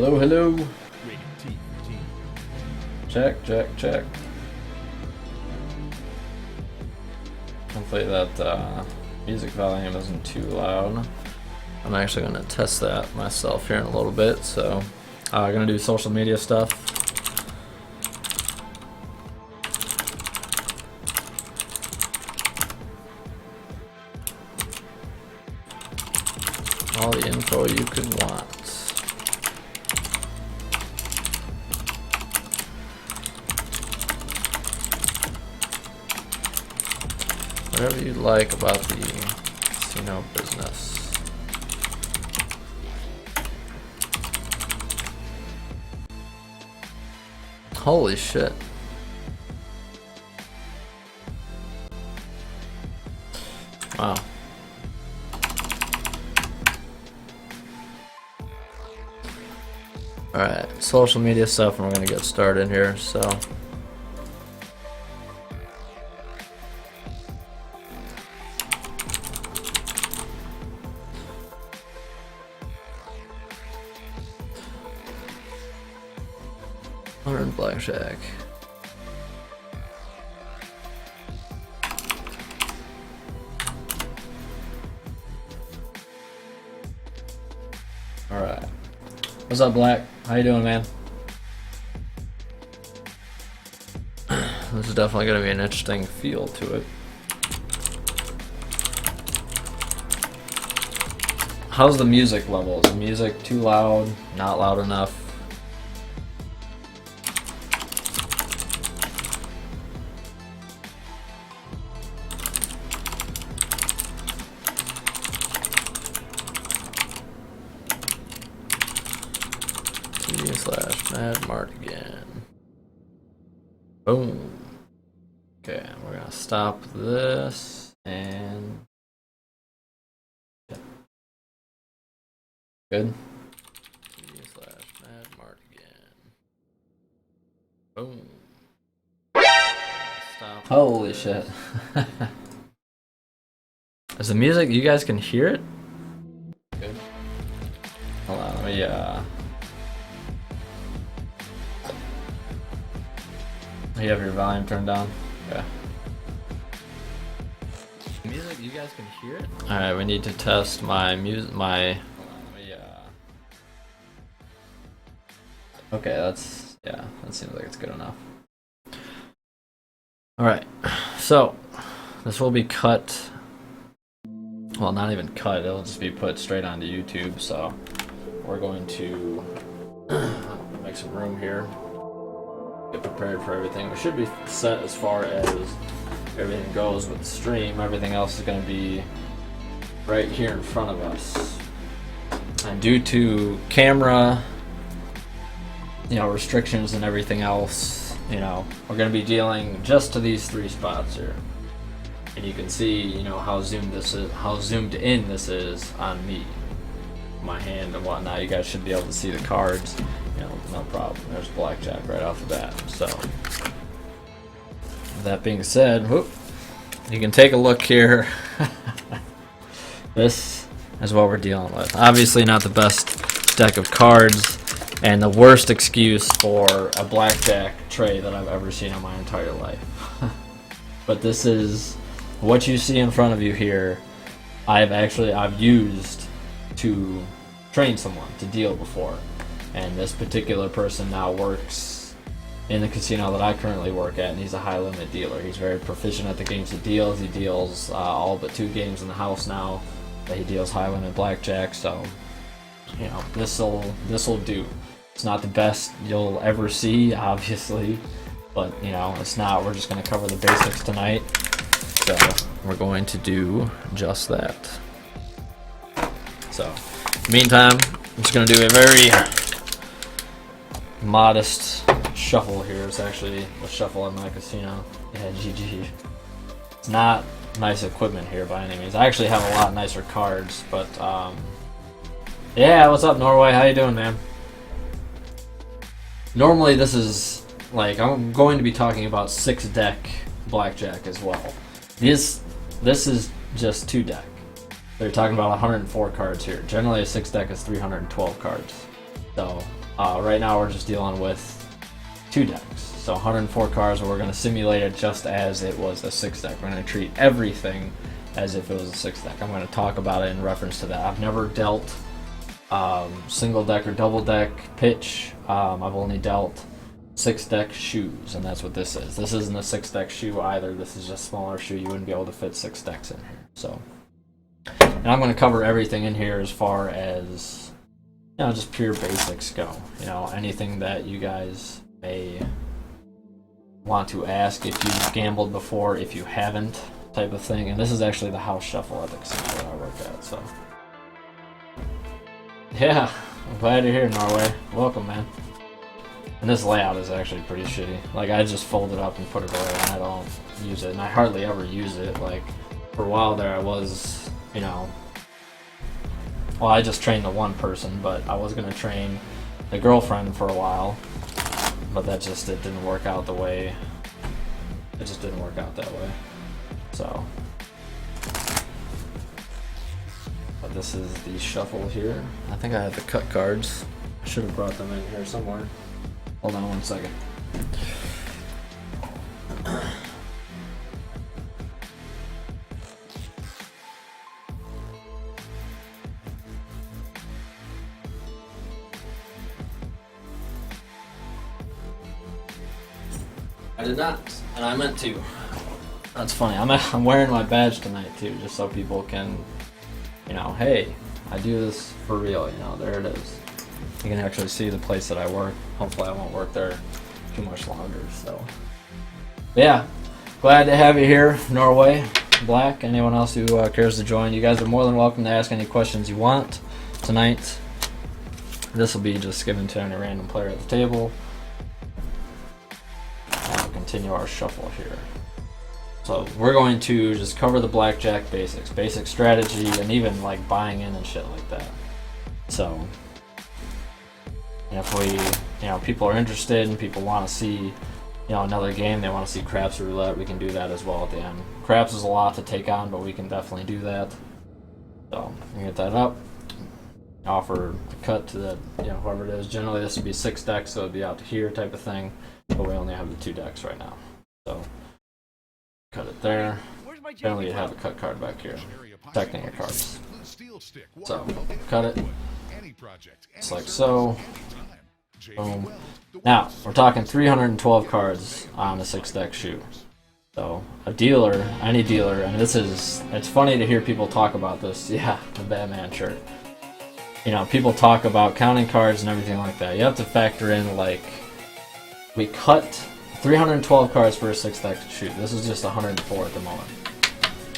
Hello, hello. Check, check, check. Hopefully that music volume isn't too loud. I'm actually going to test that myself here in a little bit. So I'm going to do social media stuff. All the info you could want. Whatever you like about the casino business. Holy shit. Wow. Alright, social media stuff, and we're gonna get started here, so. Blackjack. Alright. What's up, Black? How you doing, man? This is definitely going to be an interesting feel to it. How's the music level? Is the music too loud? Not loud enough? Mad Mart again. Boom. Okay, we're gonna stop this and good. Mad Mart again. Boom. Stop. Holy shit. Is the music, you guys can hear it? Good. Hold on, let me you have your volume turned down? Yeah. Music, you guys can hear it? Alright, we need to test my music, okay, that's, yeah, that seems like it's good enough. Alright, so, this will be cut, well, not even cut, it'll just be put straight onto YouTube, so we're going to make some room here. Get prepared for everything. We should be set as far as everything goes with the stream. Everything else is going to be right here in front of us. And due to camera, restrictions and everything else, we're going to be dealing just to these three spots here. And you can see, how zoomed in this is on me, my hand and whatnot. You guys should be able to see the cards. No problem. There's Blackjack right off the bat. So, that being said, you can take a look here. This is what we're dealing with. Obviously not the best deck of cards, and the worst excuse for a Blackjack tray that I've ever seen in my entire life. But this is what you see in front of you here. I've used to train someone to deal before. And this particular person now works in the casino that I currently work at, and he's a high-limit dealer. He's very proficient at the games he deals. He deals all but 2 games in the house now that he deals high-limit blackjack. So, this'll do. It's not the best you'll ever see, obviously, but it's not. We're just going to cover the basics tonight. So we're going to do just that. So, meantime, I'm just going to do a very modest shuffle here. It's actually a shuffle in my casino. Yeah, GG. It's not nice equipment here by any means. I actually have a lot nicer cards, but yeah, what's up, Norway? How you doing, man? Normally this is I'm going to be talking about 6-deck blackjack as well. This is just 2-deck. They're talking about 104 cards here. Generally a 6-deck is 312 cards. So Right now we're just dealing with 2 decks. So 104 cards, but we're going to simulate it just as it was a 6 deck. We're going to treat everything as if it was a 6 deck. I'm going to talk about it in reference to that. I've never dealt single deck or double deck pitch. I've only dealt 6 deck shoes, and that's what this is. This isn't a 6 deck shoe either. This is just a smaller shoe. You wouldn't be able to fit 6 decks in here. So, and I'm going to cover everything in here as far as, you know, just pure basics go. You know, anything that you guys may want to ask if you've gambled before, if you haven't, type of thing. And this is actually the house shuffle at the casino that I work at. So, yeah, I'm glad you're here, Norway. Welcome, man. And this layout is actually pretty shitty. Like, I just fold it up and put it away, and I don't use it, and I hardly ever use it. Like, for a while there, I was, you know, well, I just trained the one person, but I was gonna train the girlfriend for a while, but that just, it didn't work out the way, it just didn't work out that way. So, but this is the shuffle here. I think I have the cut cards. I should have brought them in here somewhere. Hold on 1 second. I did not, and I meant to. That's funny. I'm wearing my badge tonight too, just so people can, you know, hey, I do this for real. You know, there it is. You can actually see the place that I work. Hopefully I won't work there too much longer. So, yeah, glad to have you here, Norway, Black, anyone else who cares to join. You guys are more than welcome to ask any questions you want tonight. This will be just given to any random player at the table. And we'll continue our shuffle here. So we're going to just cover the blackjack basics, basic strategy, and even like buying in and shit like that. So, and if we, you know, people are interested and people want to see, you know, another game, they want to see craps or roulette, we can do that as well at the end. Craps is a lot to take on, but we can definitely do that. So, we can get that up. Offer a cut to the, you know, whoever it is. Generally, this would be 6 decks, so it'd be out to here type of thing. But we only have the 2 decks right now. So, cut it there. Generally, you have a cut card back here, protecting your cards. So, cut it. Just like so. Boom. Now, we're talking 312 cards on a 6 deck shoe. So, a dealer, any dealer, and this is, it's funny to hear people talk about this. Yeah, the Batman shirt. You know, people talk about counting cards and everything like that. You have to factor in, like, we cut 312 cards for a 6 deck shoe. This is just 104 at the moment.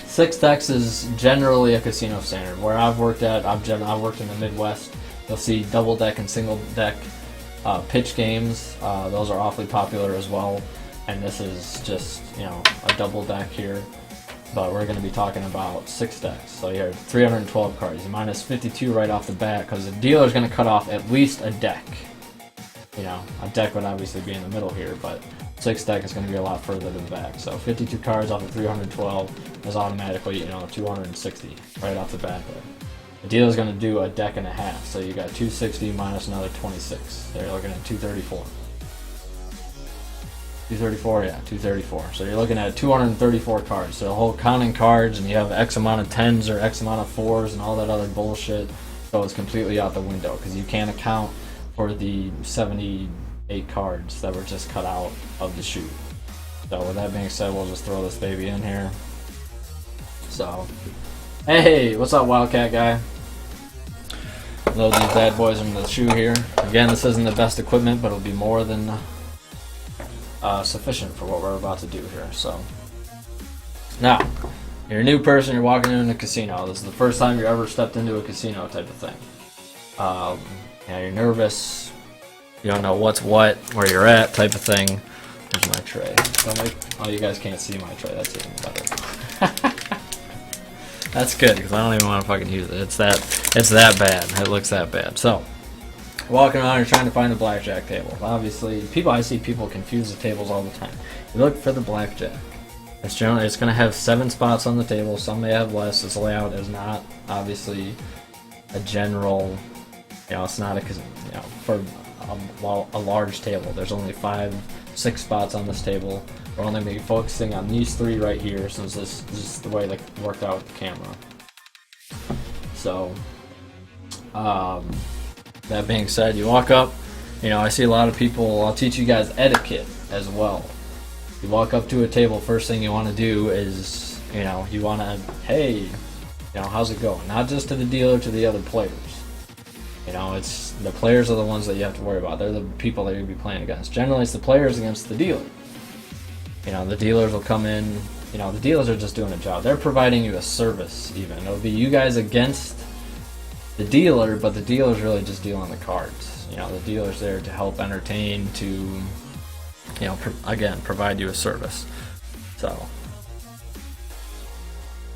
6 decks is generally a casino standard. Where I've worked at, I've worked in the Midwest. You'll see double deck and single deck pitch games. Those are awfully popular as well. And this is just, you know, a double deck here. But we're going to be talking about 6 decks. So you have 312 cards. You minus 52 right off the bat because the dealer is going to cut off at least a deck. You know, a deck would obviously be in the middle here, but 6 deck is going to be a lot further to the back. So 52 cards off of 312 is automatically, you know, 260 right off the bat there. The dealer is going to do a deck and a half. So you got 260 minus another 26. They're looking at 234. 234, yeah, 234. So you're looking at 234 cards. So the whole counting cards, and you have X amount of 10s or X amount of 4s and all that other bullshit goes completely out the window because you can't account for the 78 cards that were just cut out of the shoe. So with that being said, we'll just throw this baby in here. So, hey, what's up, Wildcat guy? Load these bad boys into the shoe here. Again, this isn't the best equipment, but it'll be more than sufficient for what we're about to do here. So now, you're a new person, you're walking into a casino. This is the first time you ever stepped into a casino type of thing. You know, you're nervous, you don't know what's what, where you're at type of thing. Here's my tray. Oh, you guys can't see my tray, that's even better. That's good, because I don't even want to fucking use it. It's that bad. It looks that bad. So, walking around, you're trying to find a blackjack table. Obviously, I see people confuse the tables all the time. You look for the blackjack. It's going to have 7 spots on the table. Some may have less. This layout is not obviously a general. You know, it's not a, you know, for a large table. There's only 5-6 spots on this table. We're only going to be focusing on these 3 right here, since this is the way it worked out with the camera. So, that being said, you walk up. I see a lot of people. I'll teach you guys etiquette as well. You walk up to a table. First thing you want to do is, you want to, hey, how's it going? Not just to the dealer, to the other players. It's the players are the ones that you have to worry about. They're the people that you'll be playing against. Generally, it's the players against the dealer. The dealers will come in. The dealers are just doing a job. They're providing you a service, even. It'll be you guys against the dealer, but the dealer's really just dealing the cards. The dealer's there to help entertain, to, again, provide you a service. So,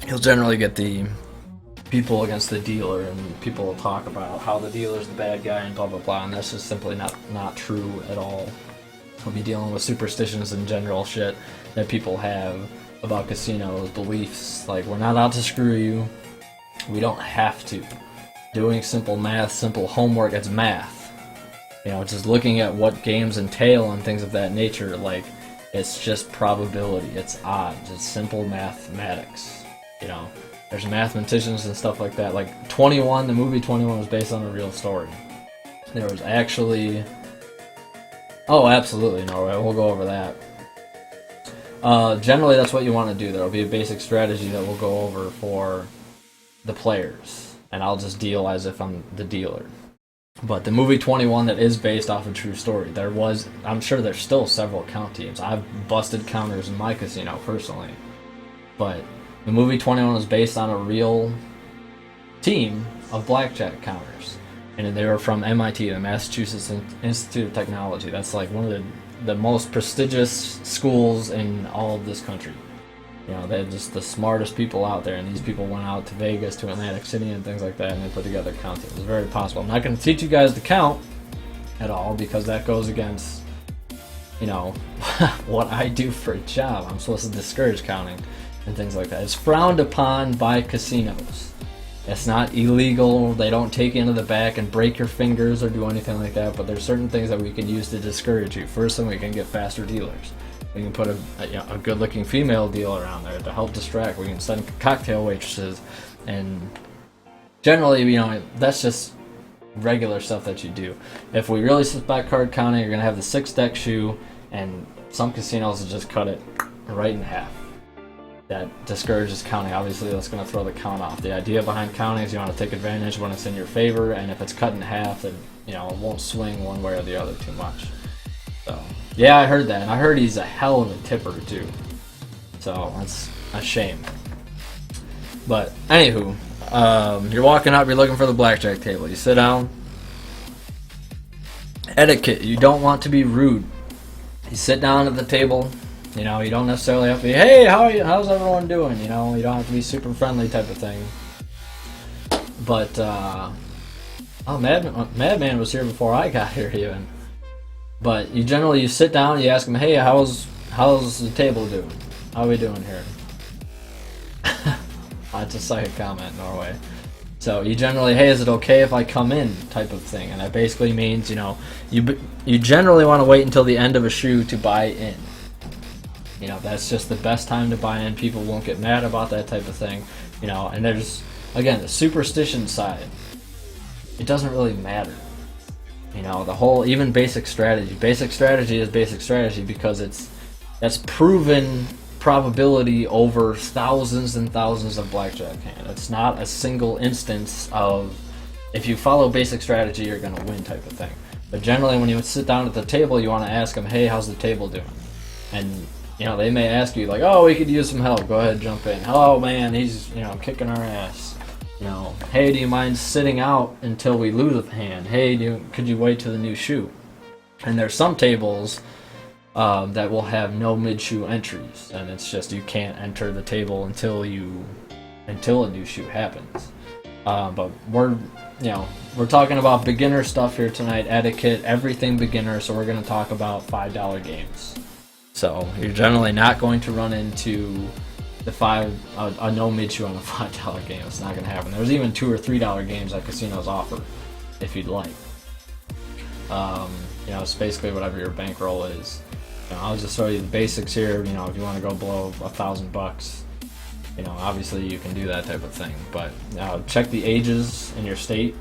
you'll generally get the people against the dealer, and people will talk about how the dealer's the bad guy and blah blah blah, and that's just simply not true at all. We'll be dealing with superstitions and general shit that people have about casinos, beliefs, like we're not out to screw you, we don't have to. Doing simple math, simple homework, it's math. Just looking at what games entail and things of that nature, like, it's just probability, it's odds, it's simple mathematics. There's mathematicians and stuff like that. Like 21, the movie 21 was based on a real story. There was actually... Oh, absolutely, Norway. We'll go over that. Generally, that's what you want to do. There will be a basic strategy that we'll go over for the players. And I'll just deal as if I'm the dealer. But the movie 21, that is based off a true story. I'm sure there's still several count teams. I've busted counters in my casino, personally. But... the movie 21 was based on a real team of blackjack counters. And they were from MIT, the Massachusetts Institute of Technology. That's like one of the most prestigious schools in all of this country. They're just the smartest people out there. And these people went out to Vegas, to Atlantic City, and things like that, and they put together count teams. It's very possible. I'm not going to teach you guys to count at all, because that goes against, what I do for a job. I'm supposed to discourage counting and things like that. It's frowned upon by casinos. It's not illegal. They don't take you into the back and break your fingers or do anything like that, but there's certain things that we can use to discourage you. First thing, we can get faster dealers. We can put a good-looking female dealer around there to help distract. We can send cocktail waitresses, and generally, that's just regular stuff that you do. If we really suspect card counting, you're going to have the 6-deck shoe, and some casinos will just cut it right in half. That discourages counting. Obviously, that's going to throw the count off. The idea behind counting is you want to take advantage when it's in your favor, and if it's cut in half, then it won't swing one way or the other too much. So, yeah, I heard that, and I heard he's a hell of a tipper too. So that's a shame. But anywho, you're walking up, you're looking for the blackjack table. You sit down. Etiquette: you don't want to be rude. You sit down at the table. You don't necessarily have to be, hey, how's everyone doing? You don't have to be super friendly type of thing. But, Madman was here before I got here even. But you sit down, you ask him, hey, how's the table doing? How are we doing here? That's a psychic comment, Norway. So you generally, hey, is it okay if I come in type of thing? And that basically means, you generally want to wait until the end of a shoe to buy in. That's just the best time to buy in. People won't get mad about that type of thing. And there's, again, the superstition side. It doesn't really matter. The whole, even basic strategy. Basic strategy is basic strategy because that's proven probability over thousands and thousands of blackjack hands. It's not a single instance of, if you follow basic strategy, you're going to win type of thing. But generally, when you sit down at the table, you want to ask them, hey, how's the table doing? And they may ask you, like, oh, we could use some help. Go ahead, jump in. Oh, man, he's, kicking our ass. Hey, do you mind sitting out until we lose a hand? Hey, could you wait till the new shoe? And there's some tables that will have no mid-shoe entries. And it's just you can't enter the table until a new shoe happens. But we're talking about beginner stuff here tonight, etiquette, everything beginner. So we're going to talk about $5 games. So you're generally not going to run into a no mid-shoe on a $5 game. It's not going to happen. There's even $2 or $3 games that casinos offer, if you'd like. You know, it's basically whatever your bankroll is. You know, I'll just show you the basics here. You know, if you want to go below $1,000, you know, obviously you can do that type of thing. But check the ages in your state,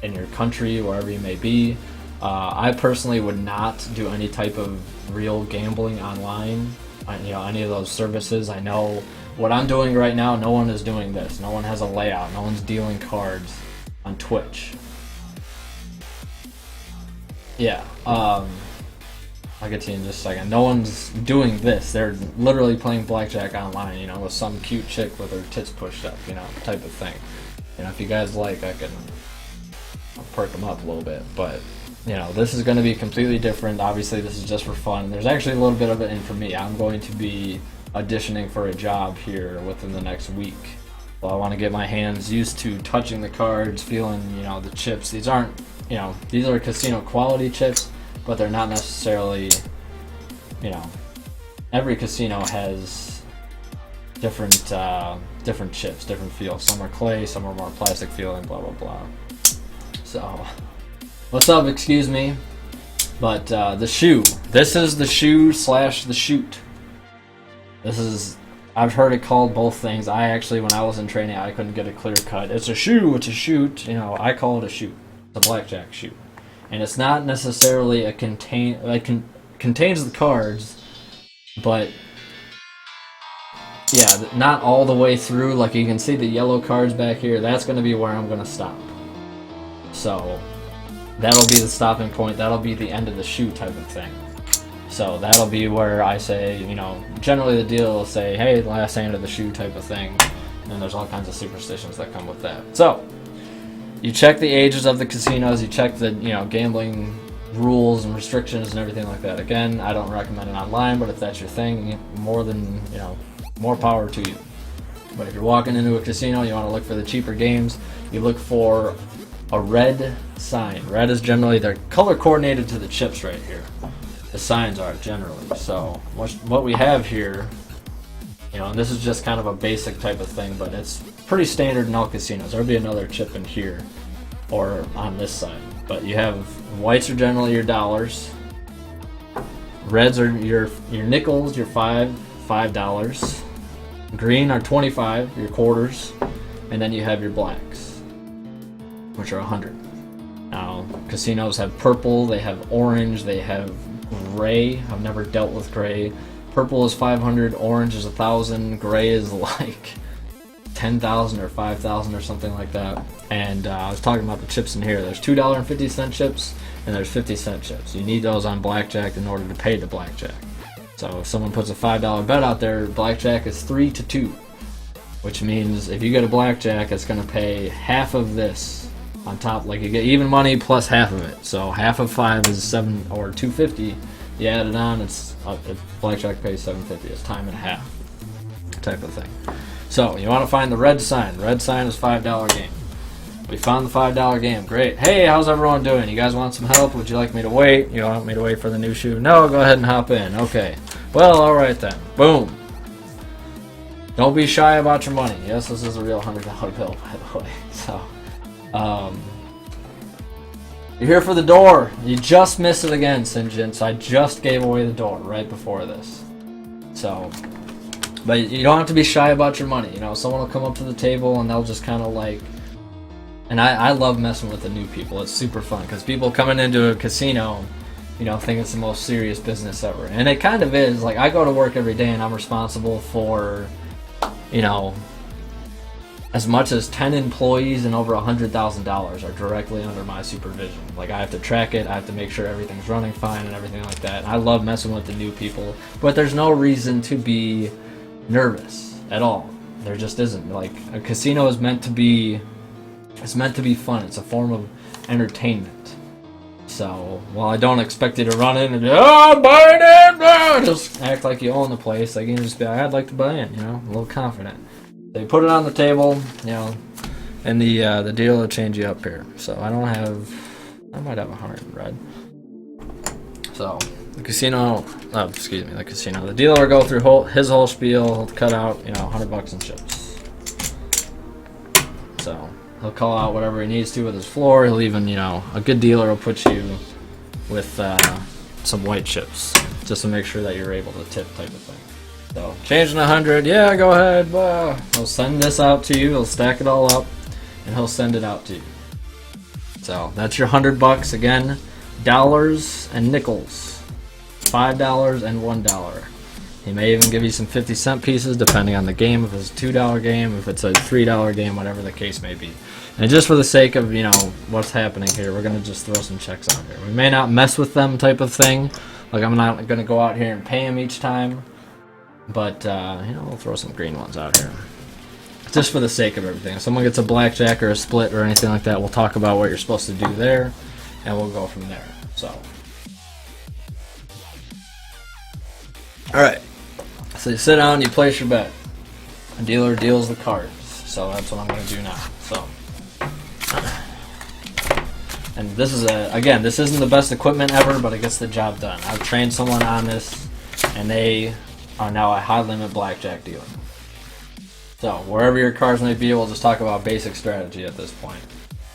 in your country, wherever you may be. I personally would not do any type of real gambling online. You know, any of those services. I know what I'm doing right now, no one is doing this. No one has a layout. No one's dealing cards on Twitch. Yeah, I'll get to you in just a second. No one's doing this. They're literally playing blackjack online, you know, with some cute chick with her tits pushed up, you know, type of thing. You know, if you guys like, I'll perk them up a little bit, but you know, this is going to be completely different. Obviously, this is just for fun. There's actually a little bit of it in for me. I'm going to be auditioning for a job here within the next week. So I want to get my hands used to touching the cards, feeling, you know, the chips. These aren't, you know, these are casino quality chips, but they're not necessarily, you know, every casino has different chips, different feels. Some are clay, some are more plastic feeling, blah, blah, blah. So, what's up, excuse me, but the shoe. This is the shoe / the shoot. This is, I've heard it called both things. I actually, when I was in training, I couldn't get a clear cut. It's a shoe, it's a shoot. You know, I call it a shoot. It's a blackjack shoot. And it's not necessarily contains the cards, but yeah, not all the way through. Like you can see the yellow cards back here. That's going to be where I'm going to stop. So that'll be the stopping point. That'll be the end of the shoot type of thing. So that'll be where I say, you know, generally the deal will say, hey, last hand of the shoe type of thing. And there's all kinds of superstitions that come with that. So you check the ages of the casinos. You check the, you know, gambling rules and restrictions and everything like that. Again, I don't recommend it online, but if that's your thing, more power to you. But if you're walking into a casino, you want to look for the cheaper games. You look for a red sign. Red is generally, they're color coordinated to the chips right here. The signs are generally. So what we have here, you know, and this is just kind of a basic type of thing, but it's pretty standard in all casinos. There'll be another chip in here or on this side. But you have, whites are generally your dollars. Reds are your nickels, your $5. Green are 25, your quarters. And then you have your blacks, which are 100. Now, casinos have purple, they have orange, they have gray. I've never dealt with gray. Purple is 500, orange is 1,000, gray is like 10,000 or 5,000 or something like that. And I was talking about the chips in here. There's $2.50 chips and there's 50-cent chips. You need those on blackjack in order to pay the blackjack. So if someone puts a $5 bet out there, blackjack is 3 to 2, which means if you get a blackjack, it's going to pay half of this on top. Like you get even money plus half of it. So half of 5 is 7 or 250. You add it on, it's blackjack pays 750. It's time and a half type of thing. So you want to find the red sign. Red sign is $5 game. We found the $5 game. Great. Hey, how's everyone doing? You guys want some help? Would you like me to wait? You want me to wait for the new shoe? No, go ahead and hop in. Okay. Well, all right then. Boom. Don't be shy about your money. Yes, this is a real $100 bill, by the way. So, you're here for the door. You just missed it again, Sinjin. So I just gave away the door right before this. So, but you don't have to be shy about your money. You know, someone will come up to the table and they'll just kind of like, and I love messing with the new people. It's super fun because people coming into a casino, you know, think it's the most serious business ever. And it kind of is. Like, I go to work every day and I'm responsible for, you know, as much as 10 employees and over $100,000 are directly under my supervision. Like, I have to track it, I have to make sure everything's running fine and everything like that. And I love messing with the new people, but there's no reason to be nervous at all. There just isn't. Like, a casino is meant to be, it's meant to be fun. It's a form of entertainment. So, while I don't expect you to run in and be, oh, I'm buying in, just act like you own the place. Like, you can just be like, I'd like to buy in, you know, a little confident. They put it on the table, you know, and the dealer will change you up here. So I might have 100 in red. So the the dealer will go through his whole spiel, he'll cut out, you know, $100 in chips. So he'll call out whatever he needs to with his floor. He'll even, you know, a good dealer will put you with some white chips, just to make sure that you're able to tip type of thing. So changing 100, yeah, go ahead. He'll send this out to you. He'll stack it all up, and he'll send it out to you. So that's your $100 again. Dollars and nickels, $5 and $1. He may even give you some 50-cent pieces depending on the game. If it's a $2 game, if it's a $3 game, whatever the case may be. And just for the sake of, you know, what's happening here, we're going to just throw some checks out here. We may not mess with them type of thing. Like, I'm not going to go out here and pay them each time. But, you know, we'll throw some green ones out here. Just for the sake of everything. If someone gets a blackjack or a split or anything like that, we'll talk about what you're supposed to do there. And we'll go from there. So. Alright. So you sit down, you place your bet. The dealer deals the cards. So that's what I'm going to do now. So. And this is again, this isn't the best equipment ever, but it gets the job done. I've trained someone on this, and they are now a high limit blackjack dealer. So wherever your cards may be, we'll just talk about basic strategy at this point.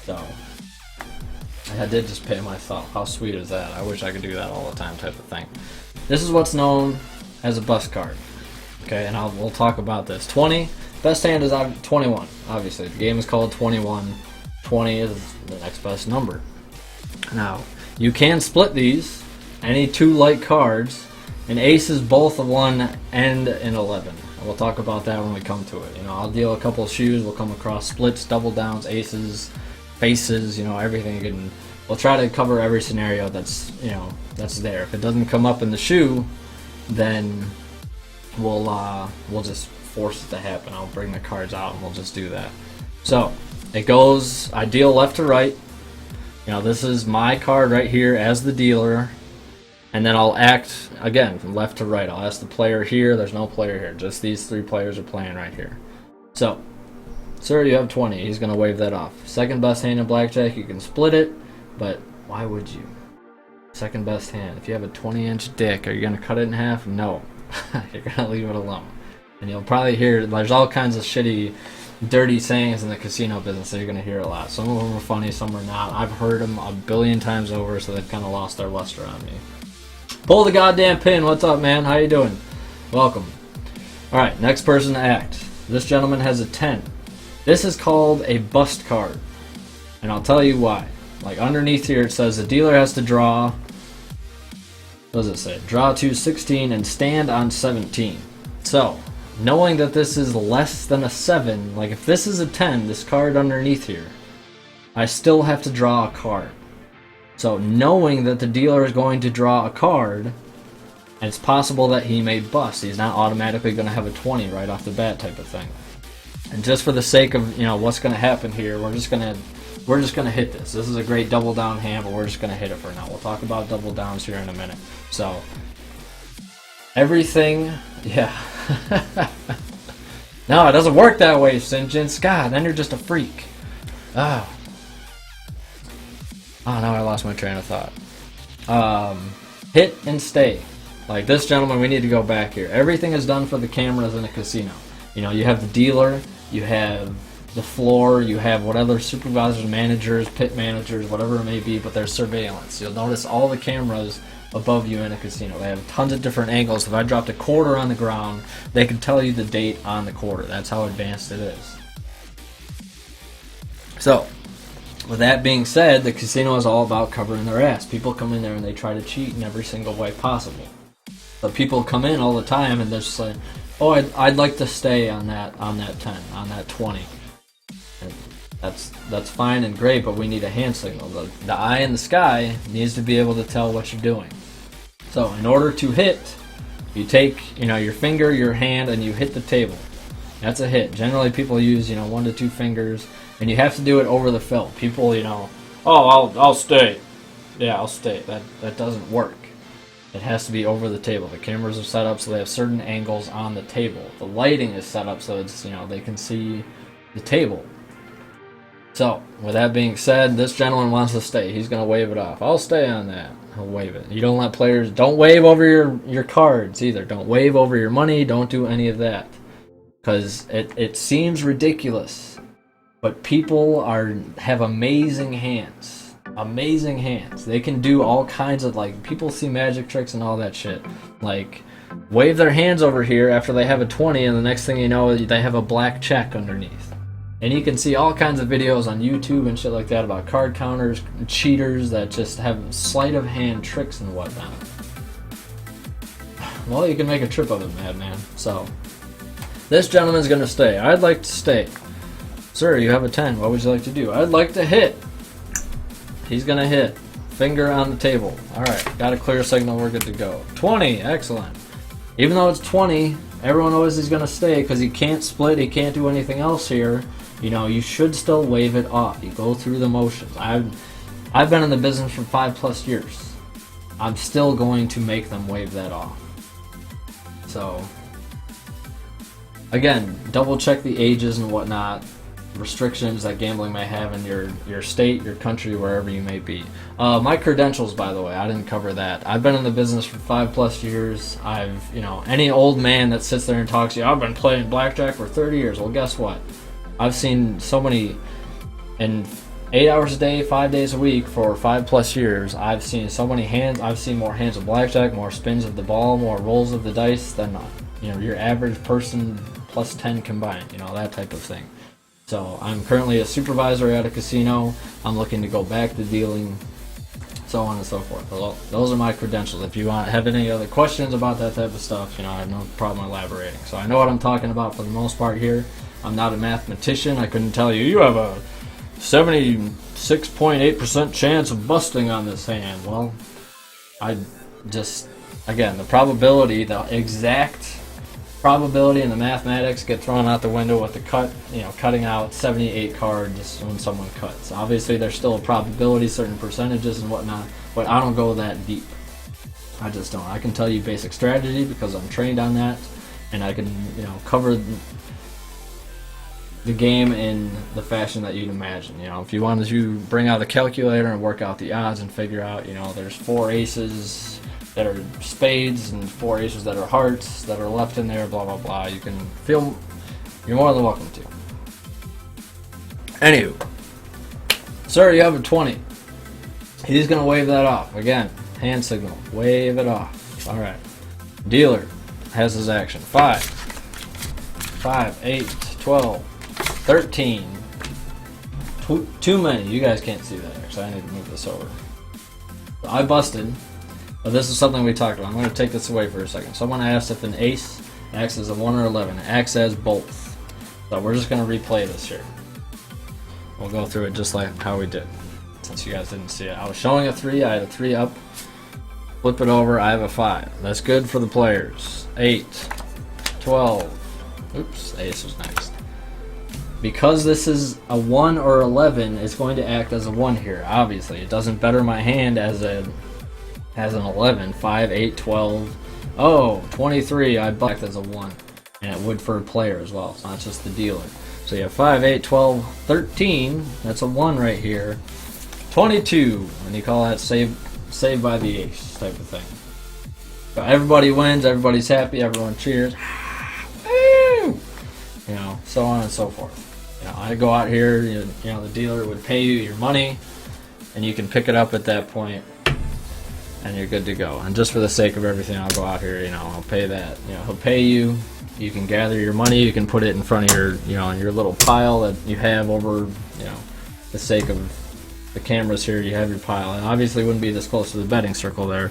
So I did just pay myself. How sweet is that? I wish I could do that all the time type of thing. This is what's known as a bust card. Okay, and we'll talk about this. 20, best hand is 21, obviously. The game is called 21. 20 is the next best number. Now, you can split these, any two light cards, and ace is both a 1 and an 11. And we'll talk about that when we come to it. You know, I'll deal a couple of shoes, we'll come across splits, double downs, aces, faces, you know, everything. We'll try to cover every scenario that's, you know, that's there. If it doesn't come up in the shoe, then we'll just force it to happen. I'll bring the cards out and we'll just do that. So it goes, I deal left to right. You know, this is my card right here as the dealer, and then I'll act again from left to right. I'll ask the player here. There's no player here, just these three players are playing right here. So, sir, you have 20. He's gonna wave that off. Second best hand in blackjack, you can split it, but why would you? Second best hand. If you have a 20-inch dick, are you gonna cut it in half? No. You're gonna leave it alone. And you'll probably hear, there's all kinds of shitty, dirty sayings in the casino business that you're gonna hear a lot. Some of them are funny, some are not. I've heard them a billion times over, so they've kind of lost their luster on me. Pull the goddamn pin. What's up, man? How you doing? Welcome. All right, next person to act. This gentleman has a 10. This is called a bust card, and I'll tell you why. Like underneath here, it says the dealer has to draw. What does it say? Draw to 16 and stand on 17. So, knowing that this is less than a 7, like if this is a 10, this card underneath here, I still have to draw a card. So knowing that the dealer is going to draw a card, it's possible that he may bust. He's not automatically going to have a 20 right off the bat type of thing. And just for the sake of, you know, what's going to happen here, we're just going to hit this. This is a great double down hand, but we're just going to hit it for now. We'll talk about double downs here in a minute. So everything, yeah. No, it doesn't work that way, Sinjin. God, then you're just a freak. Oh. Oh, now I lost my train of thought. Hit and stay. Like this gentleman, we need to go back here. Everything is done for the cameras in a casino. You know, you have the dealer, you have the floor, you have whatever supervisors, managers, pit managers, whatever it may be, but there's surveillance. You'll notice all the cameras above you in a casino. They have tons of different angles. If I dropped a quarter on the ground, they can tell you the date on the quarter. That's how advanced it is. So, with that being said, the casino is all about covering their ass. People come in there and they try to cheat in every single way possible. But people come in all the time and they're just like, oh, I'd like to stay on that 10, on that 20. And that's fine and great, but we need a hand signal. The eye in the sky needs to be able to tell what you're doing. So in order to hit, you take, you know, your finger, your hand, and you hit the table. That's a hit. Generally, people use, you know, 1 to 2 fingers. And you have to do it over the film. People, you know, oh, I'll stay. Yeah, I'll stay. That doesn't work. It has to be over the table. The cameras are set up so they have certain angles on the table. The lighting is set up so it's, you know, they can see the table. So, with that being said, this gentleman wants to stay. He's going to wave it off. I'll stay on that. He'll wave it. You don't let players, don't wave over your cards either. Don't wave over your money. Don't do any of that. Because it seems ridiculous. But people have amazing hands. amazing hands. They can do all kinds of, like, people see magic tricks and all that shit. Like, wave their hands over here after they have a 20, and the next thing you know, they have a black check underneath. And you can see all kinds of videos on YouTube and shit like that about card counters, cheaters that just have sleight of hand tricks and whatnot. Well, you can make a trip of it, madman. So, this gentleman's gonna stay. I'd like to stay. Sir, you have a 10. What would you like to do? I'd like to hit. He's gonna hit. Finger on the table. Alright, got a clear signal, we're good to go. 20, excellent. Even though it's 20, everyone knows he's gonna stay because he can't split, he can't do anything else here. You know, you should still wave it off. You go through the motions. I've been in the business for 5+ years. I'm still going to make them wave that off. So, again, double check the ages and whatnot, restrictions that gambling may have in your state, your country, wherever you may be. My credentials, by the way, I didn't cover that. I've been in the business for 5+ years. Any old man that sits there and talks to you, I've been playing blackjack for 30 years. Well, guess what? I've seen so many, in 8 hours a day, 5 days a week for 5+ years, I've seen so many hands. I've seen more hands of blackjack, more spins of the ball, more rolls of the dice than your average person plus 10 combined, that type of thing. So I'm currently a supervisor at a casino. I'm looking to go back to dealing, so on and so forth. Well, those are my credentials. If you have any other questions about that type of stuff, I have no problem elaborating. So I know what I'm talking about for the most part here. I'm not a mathematician. I couldn't tell you, you have a 76.8% chance of busting on this hand. Well, again, the probability, the exact probability and the mathematics get thrown out the window with the cutting out 78 cards when someone cuts. Obviously, there's still a probability, certain percentages and whatnot, but I don't go that deep. I just don't. I can tell you basic strategy because I'm trained on that, and I can, cover the game in the fashion that you'd imagine. If you wanted to bring out the calculator and work out the odds and figure out, there's 4 aces that are spades and 4 aces that are hearts that are left in there, blah blah blah. You're more than welcome to. Anywho, sir, you have a 20. He's gonna wave that off again. Hand signal, wave it off. All right. Dealer has his action. 5, 8, 12, 13. Too many. You guys can't see that. Actually, I need to move this over. So I busted. But this is something we talked about. I'm going to take this away for a second. Someone asked if an ace acts as a 1 or 11. It acts as both. So we're just going to replay this here. We'll go through it just like how we did, since you guys didn't see it. I was showing a 3. I had a 3 up. Flip it over. I have a 5. That's good for the players. 8, 12. Oops, ace was next. Because this is a 1 or 11, it's going to act as a 1 here. Obviously, it doesn't better my hand as an 11. 5, 8, 12. Oh, 23. I bucked as a 1. And it would for a player as well. It's not just the dealer. So you have 5, 8, 12, 13. That's a 1 right here. 22. And you call that save by the ace type of thing. So everybody wins. Everybody's happy. Everyone cheers. Woo! So on and so forth. I go out here. The dealer would pay you your money, and you can pick it up at that point. And you're good to go. And just for the sake of everything, I'll go out here, I'll pay that. He'll pay you. You can gather your money. You can put it in front of your, in your little pile that you have over, the sake of the cameras here. You have your pile. And obviously it wouldn't be this close to the betting circle there.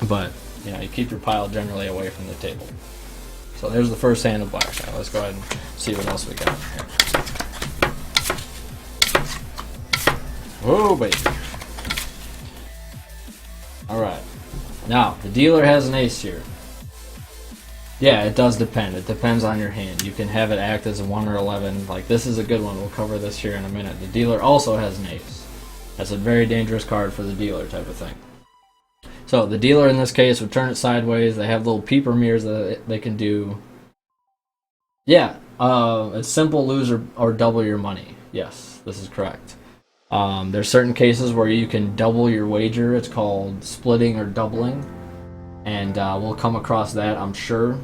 But, you keep your pile generally away from the table. So there's the first hand of blackjack. Let's go ahead and see what else we got here. Oh, baby. Alright, now the dealer has an ace here. Yeah, it does depend. It depends on your hand. You can have it act as a 1 or 11. Like, this is a good one. We'll cover this here in a minute. The dealer also has an ace. That's a very dangerous card for the dealer type of thing. So the dealer in this case would turn it sideways. They have little peeper mirrors that they can do. Yeah, it's simple, lose or double your money. Yes, this is correct. There's certain cases where you can double your wager. It's called splitting or doubling, and we'll come across that, I'm sure,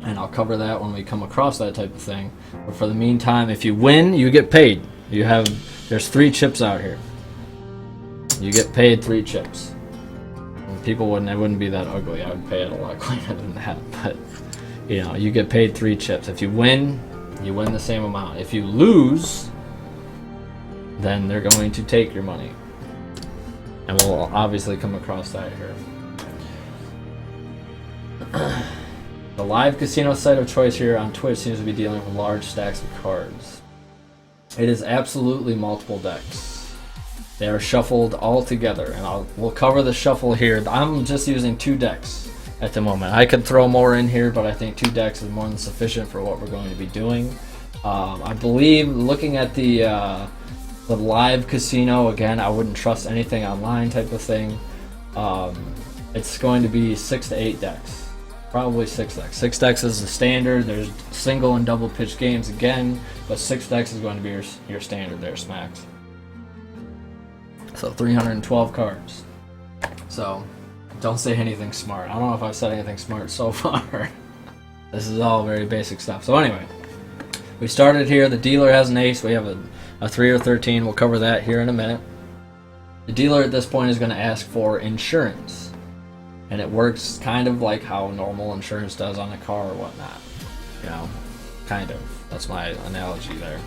and I'll cover that when we come across that type of thing. But for the meantime, if you win, you get paid. There's 3 chips out here. You get paid 3 chips. And people it wouldn't be that ugly. I would pay it a lot cleaner than that. But you know, you get paid 3 chips. If you win the same amount. If you lose, then they're going to take your money. And we'll obviously come across that here. The live casino site of choice here on Twitch seems to be dealing with large stacks of cards. It is absolutely multiple decks. They are shuffled all together, and we'll cover the shuffle here. I'm just using 2 decks at the moment. I could throw more in here, but I think 2 decks is more than sufficient for what we're going to be doing. I believe, looking at the live casino, again, I wouldn't trust anything online type of thing. It's going to be 6 to 8 decks. Probably 6 decks. 6 decks is the standard. There's single and double pitch games again, but 6 decks is going to be your standard there, Smacks. So 312 cards. So don't say anything smart. I don't know if I've said anything smart so far. This is all very basic stuff. So anyway, we started here. The dealer has an ace. We have a 3 or 13. We'll cover that here in a minute. The dealer at this point is going to ask for insurance. And it works kind of like how normal insurance does on a car or whatnot. You know, kind of. That's my analogy there.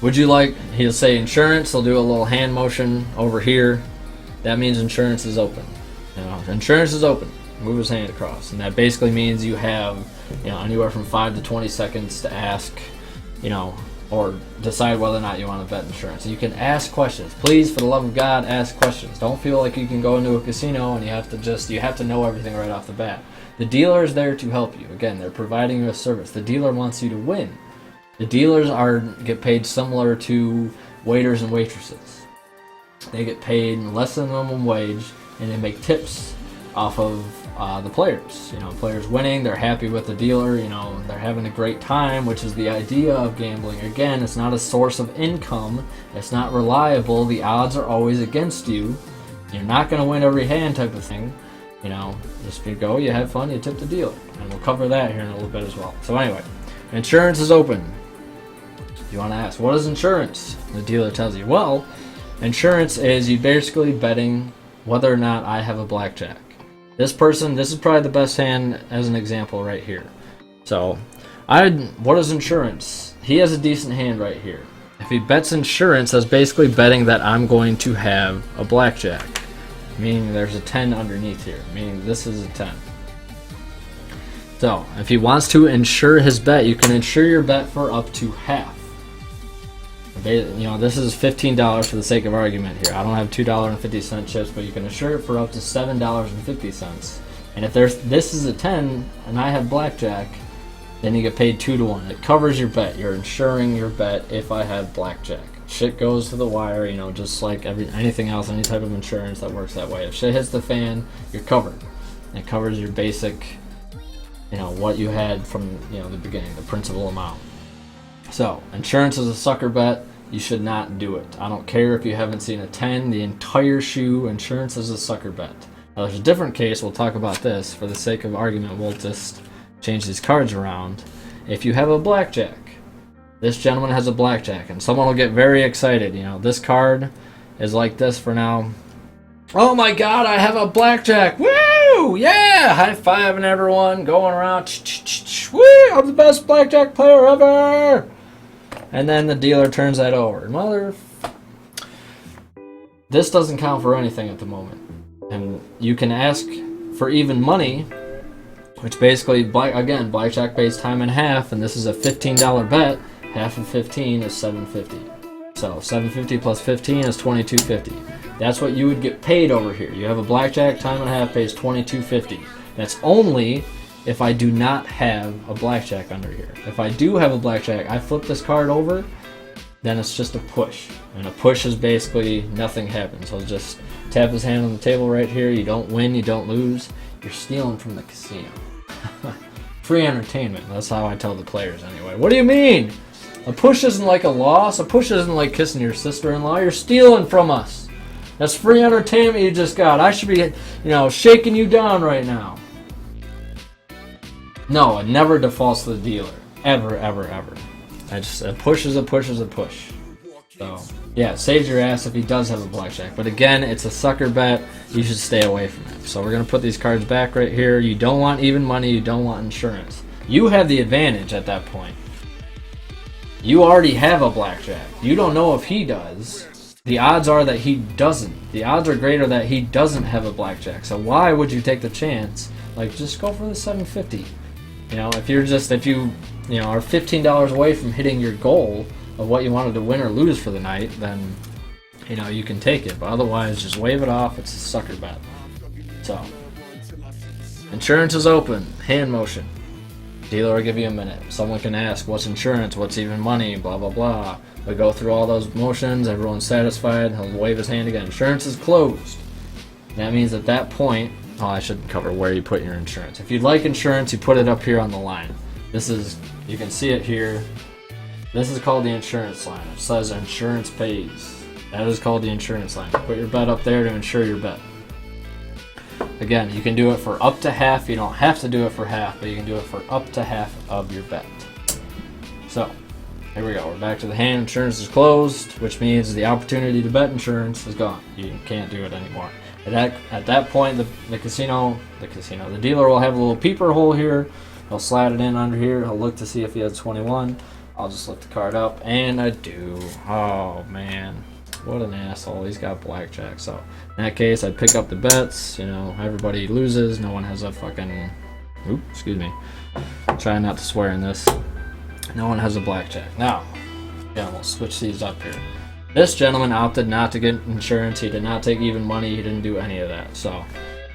Would you like, he'll say insurance, he'll do a little hand motion over here. That means insurance is open. You know, insurance is open. Move his hand across. And that basically means you have, you know, anywhere from 5 to 20 seconds to ask, you know, or decide whether or not you want to bet insurance. You can ask questions. Please, for the love of God, ask questions. Don't feel like you can go into a casino and you have to know everything right off the bat. The dealer is there to help you. Again, they're providing you a service. The dealer wants you to win. The dealers get paid similar to waiters and waitresses. They get paid less than minimum wage, and they make tips off of the players. You know, players winning, they're happy with the dealer, you know, they're having a great time, which is the idea of gambling. Again, it's not a source of income, it's not reliable, the odds are always against you, you're not going to win every hand type of thing. You know, just you go, you have fun, you tip the dealer, and we'll cover that here in a little bit as well. So anyway, insurance is open. You want to ask, what is insurance? The dealer tells you, well, insurance is you basically betting whether or not I have a blackjack. This is probably the best hand as an example right here. So, what is insurance? He has a decent hand right here. If he bets insurance, that's basically betting that I'm going to have a blackjack. Meaning there's a 10 underneath here. Meaning this is a 10. So, if he wants to insure his bet, you can insure your bet for up to half. You know, this is $15 for the sake of argument here. I don't have $2.50 chips, but you can insure it for up to $7.50. And if this is a 10 and I have blackjack, then you get paid 2 to 1. It covers your bet. You're insuring your bet if I have blackjack. Shit goes to the wire, you know, just like anything else, any type of insurance that works that way. If shit hits the fan, you're covered. It covers your basic, you know, what you had from, you know, the beginning, the principal amount. So, insurance is a sucker bet. You should not do it. I don't care if you haven't seen a 10, the entire shoe, insurance is a sucker bet. Now, there's a different case, we'll talk about this. For the sake of argument, we'll just change these cards around. If you have a blackjack, this gentleman has a blackjack, and someone will get very excited. You know, this card is like this for now. Oh my God, I have a blackjack! Woo! Yeah! High-fiving everyone, going around. Woo! I'm the best blackjack player ever! And then the dealer turns that over. This doesn't count for anything at the moment. And you can ask for even money, which basically, again, blackjack pays time and half, and this is a $15 bet. Half of 15 is $7.50. So $7.50 plus 15 is $22.50. That's what you would get paid over here. You have a blackjack, time and a half pays $22.50. That's only if I do not have a blackjack under here. If I do have a blackjack, I flip this card over, then it's just a push. And a push is basically nothing happens. He'll just tap his hand on the table right here. You don't win, you don't lose. You're stealing from the casino. Free entertainment. That's how I tell the players anyway. What do you mean? A push isn't like a loss. A push isn't like kissing your sister-in-law. You're stealing from us. That's free entertainment you just got. I should be, you know, shaking you down right now. No, it never defaults to the dealer. Ever, ever, ever. A push is a push is a push. So, Yeah, it saves your ass if he does have a blackjack. But again, it's a sucker bet. You should stay away from it. So we're going to put these cards back right here. You don't want even money. You don't want insurance. You have the advantage at that point. You already have a blackjack. You don't know if he does. The odds are that he doesn't. The odds are greater that he doesn't have a blackjack. So why would you take the chance? Like, just go for the 750. You know, if you are $15 away from hitting your goal of what you wanted to win or lose for the night, then, you know, you can take it. But otherwise, just wave it off. It's a sucker bet. So, insurance is open. Hand motion. Dealer will give you a minute. Someone can ask, what's insurance? What's even money? Blah, blah, blah. We go through all those motions. Everyone's satisfied. He'll wave his hand again. Insurance is closed. That means at that point, I should cover where you put your insurance. If you'd like insurance, you put it up here on the line. You can see it here. This is called the insurance line. It says insurance pays. That is called the insurance line. Put your bet up there to insure your bet. Again, you can do it for up to half. You don't have to do it for half, but you can do it for up to half of your bet. So, here we go. We're back to the hand. Insurance is closed, which means the opportunity to bet insurance is gone. You can't do it anymore. At that point, the dealer will have a little peeper hole here. He'll slide it in under here. He'll look to see if he has 21. I'll just lift the card up, and I do. Oh, man. What an asshole. He's got blackjack. So, in that case, I'd pick up the bets. You know, everybody loses. No one has a fucking... Oop, excuse me. Trying not to swear in this. No one has a blackjack. Now, yeah, we'll switch these up here. This gentleman opted not to get insurance. He did not take even money. He didn't do any of that. So,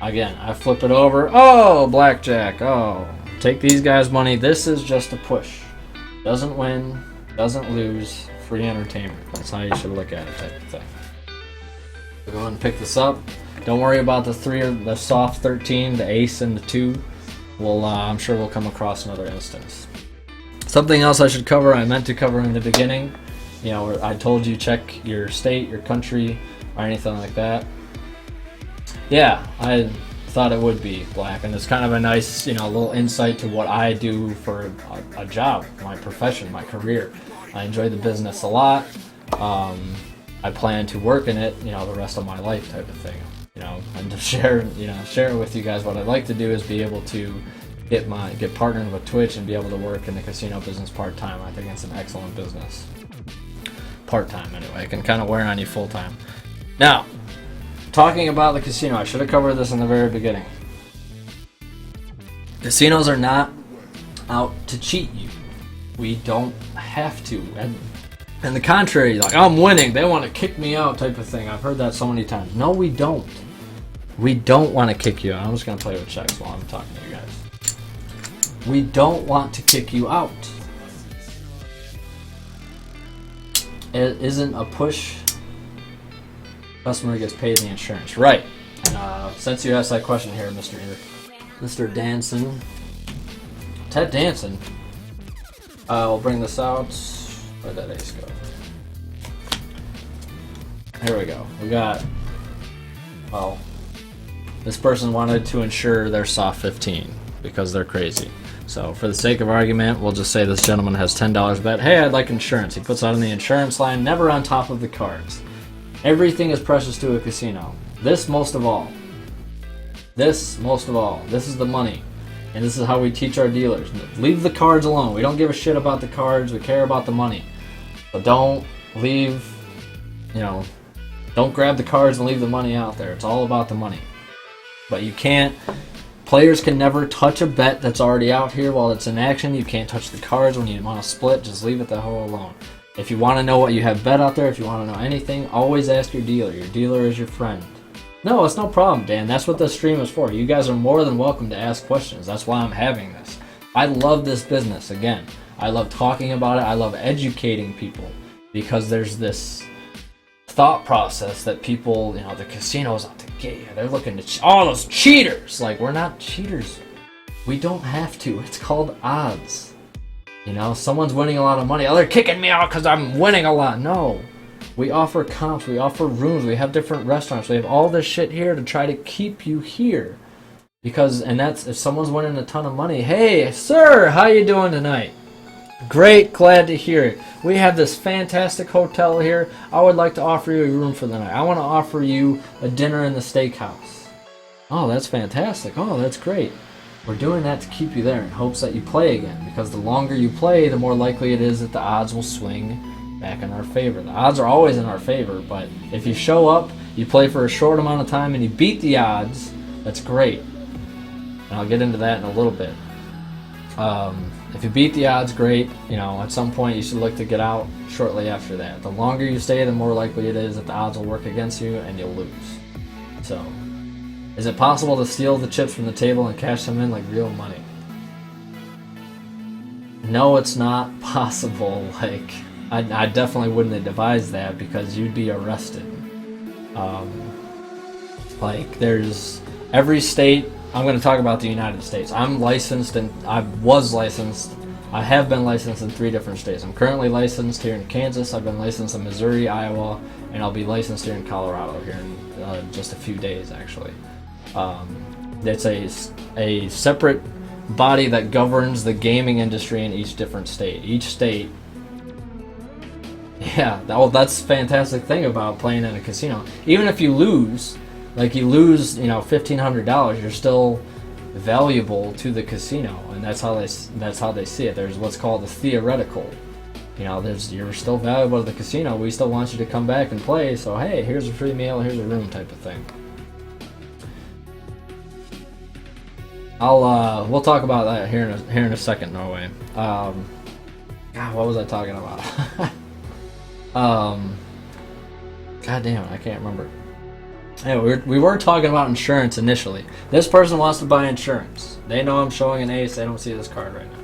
again, I flip it over. Oh, blackjack. Oh, take these guys' money. This is just a push. Doesn't win, doesn't lose, free entertainment. That's how you should look at it, type of thing. So go ahead and pick this up. Don't worry about the soft 13, the ace, and the 2. I'm sure we'll come across another instance. Something else I should cover, I meant to cover in the beginning. You know, I told you check your state, your country, or anything like that. Yeah, I thought it would be black, and it's kind of a nice, little insight to what I do for a job, my profession, my career. I enjoy the business a lot. I plan to work in it, the rest of my life, type of thing. And to share with you guys what I'd like to do is be able to get partnered with Twitch and be able to work in the casino business part-time. I think it's an excellent business. Part-time, anyway. It can kind of wear on you full-time. Now, talking about the casino, I should have covered this in the very beginning. Casinos are not out to cheat you. We don't have to. And the contrary, like, I'm winning, they want to kick me out type of thing. I've heard that so many times. No, we don't. We don't want to kick you out. I'm just going to play with checks while I'm talking to you guys. We don't want to kick you out. It isn't a push. Customer gets paid in the insurance. Right. And since you asked that question here, Mr. Danson. Ted Danson. We'll bring this out. Where'd that ace go? Here we go. We got, this person wanted to insure their soft 15 because they're crazy. So for the sake of argument, we'll just say this gentleman has $10 bet. Hey, I'd like insurance. He puts out on the insurance line, never on top of the cards. Everything is precious to a casino. This most of all. This is the money. And this is how we teach our dealers. Leave the cards alone. We don't give a shit about the cards. We care about the money. But don't don't grab the cards and leave the money out there. It's all about the money. But players can never touch a bet that's already out here while it's in action. You can't touch the cards when you want to split. Just leave it the hell alone. If you want to know what you have bet out there, if you want to know anything, always ask your dealer. Your dealer is your friend. No, it's no problem, Dan. That's what this stream is for. You guys are more than welcome to ask questions. That's why I'm having this. I love this business. Again, I love talking about it. I love educating people because there's this thought process that people, the casinos out to get you. They're looking to all those cheaters. Like, we're not cheaters. We don't have to. It's called odds. Someone's winning a lot of money. Oh, they're kicking me out because I'm winning a lot. No. We offer comps. We offer rooms. We have different restaurants. We have all this shit here to try to keep you here. Because, and that's, if someone's winning a ton of money, hey, sir, how you doing tonight? Great, glad to hear it. We have this fantastic hotel here. I would like to offer you a room for the night. I want to offer you a dinner in the steakhouse. Oh, that's fantastic. Oh, that's great. We're doing that to keep you there in hopes that you play again, because the longer you play, the more likely it is that the odds will swing back in our favor. The odds are always in our favor, but if you show up, you play for a short amount of time, and you beat the odds, that's great. And I'll get into that in a little bit. If you beat the odds, great. You know, at some point you should look to get out shortly after that. The longer you stay, the more likely it is that the odds will work against you and you'll lose. So, is it possible to steal the chips from the table and cash them in like real money? No, it's not possible. Like, I definitely wouldn't advise that because you'd be arrested. Like, there's every state. I'm going to talk about the United States. I'm licensed and I have been licensed in 3 different states. I'm currently licensed here in Kansas. I've been licensed in Missouri, Iowa, and I'll be licensed here in Colorado here in just a few days, actually. It's a separate body that governs the gaming industry in each different state. Each state, yeah, that's the fantastic thing about playing in a casino. Even if you lose, like you lose, you know, $1,500, you're still valuable to the casino, and that's how they see it. There's what's called the theoretical. You know, you're still valuable to the casino. We still want you to come back and play. So hey, here's a free meal, here's a room, type of thing. We'll talk about that here in a second, Norway. God, what was I talking about? God damn it, I can't remember. Anyway, we were talking about insurance initially. This person wants to buy insurance. They know I'm showing an ace. They don't see this card right now.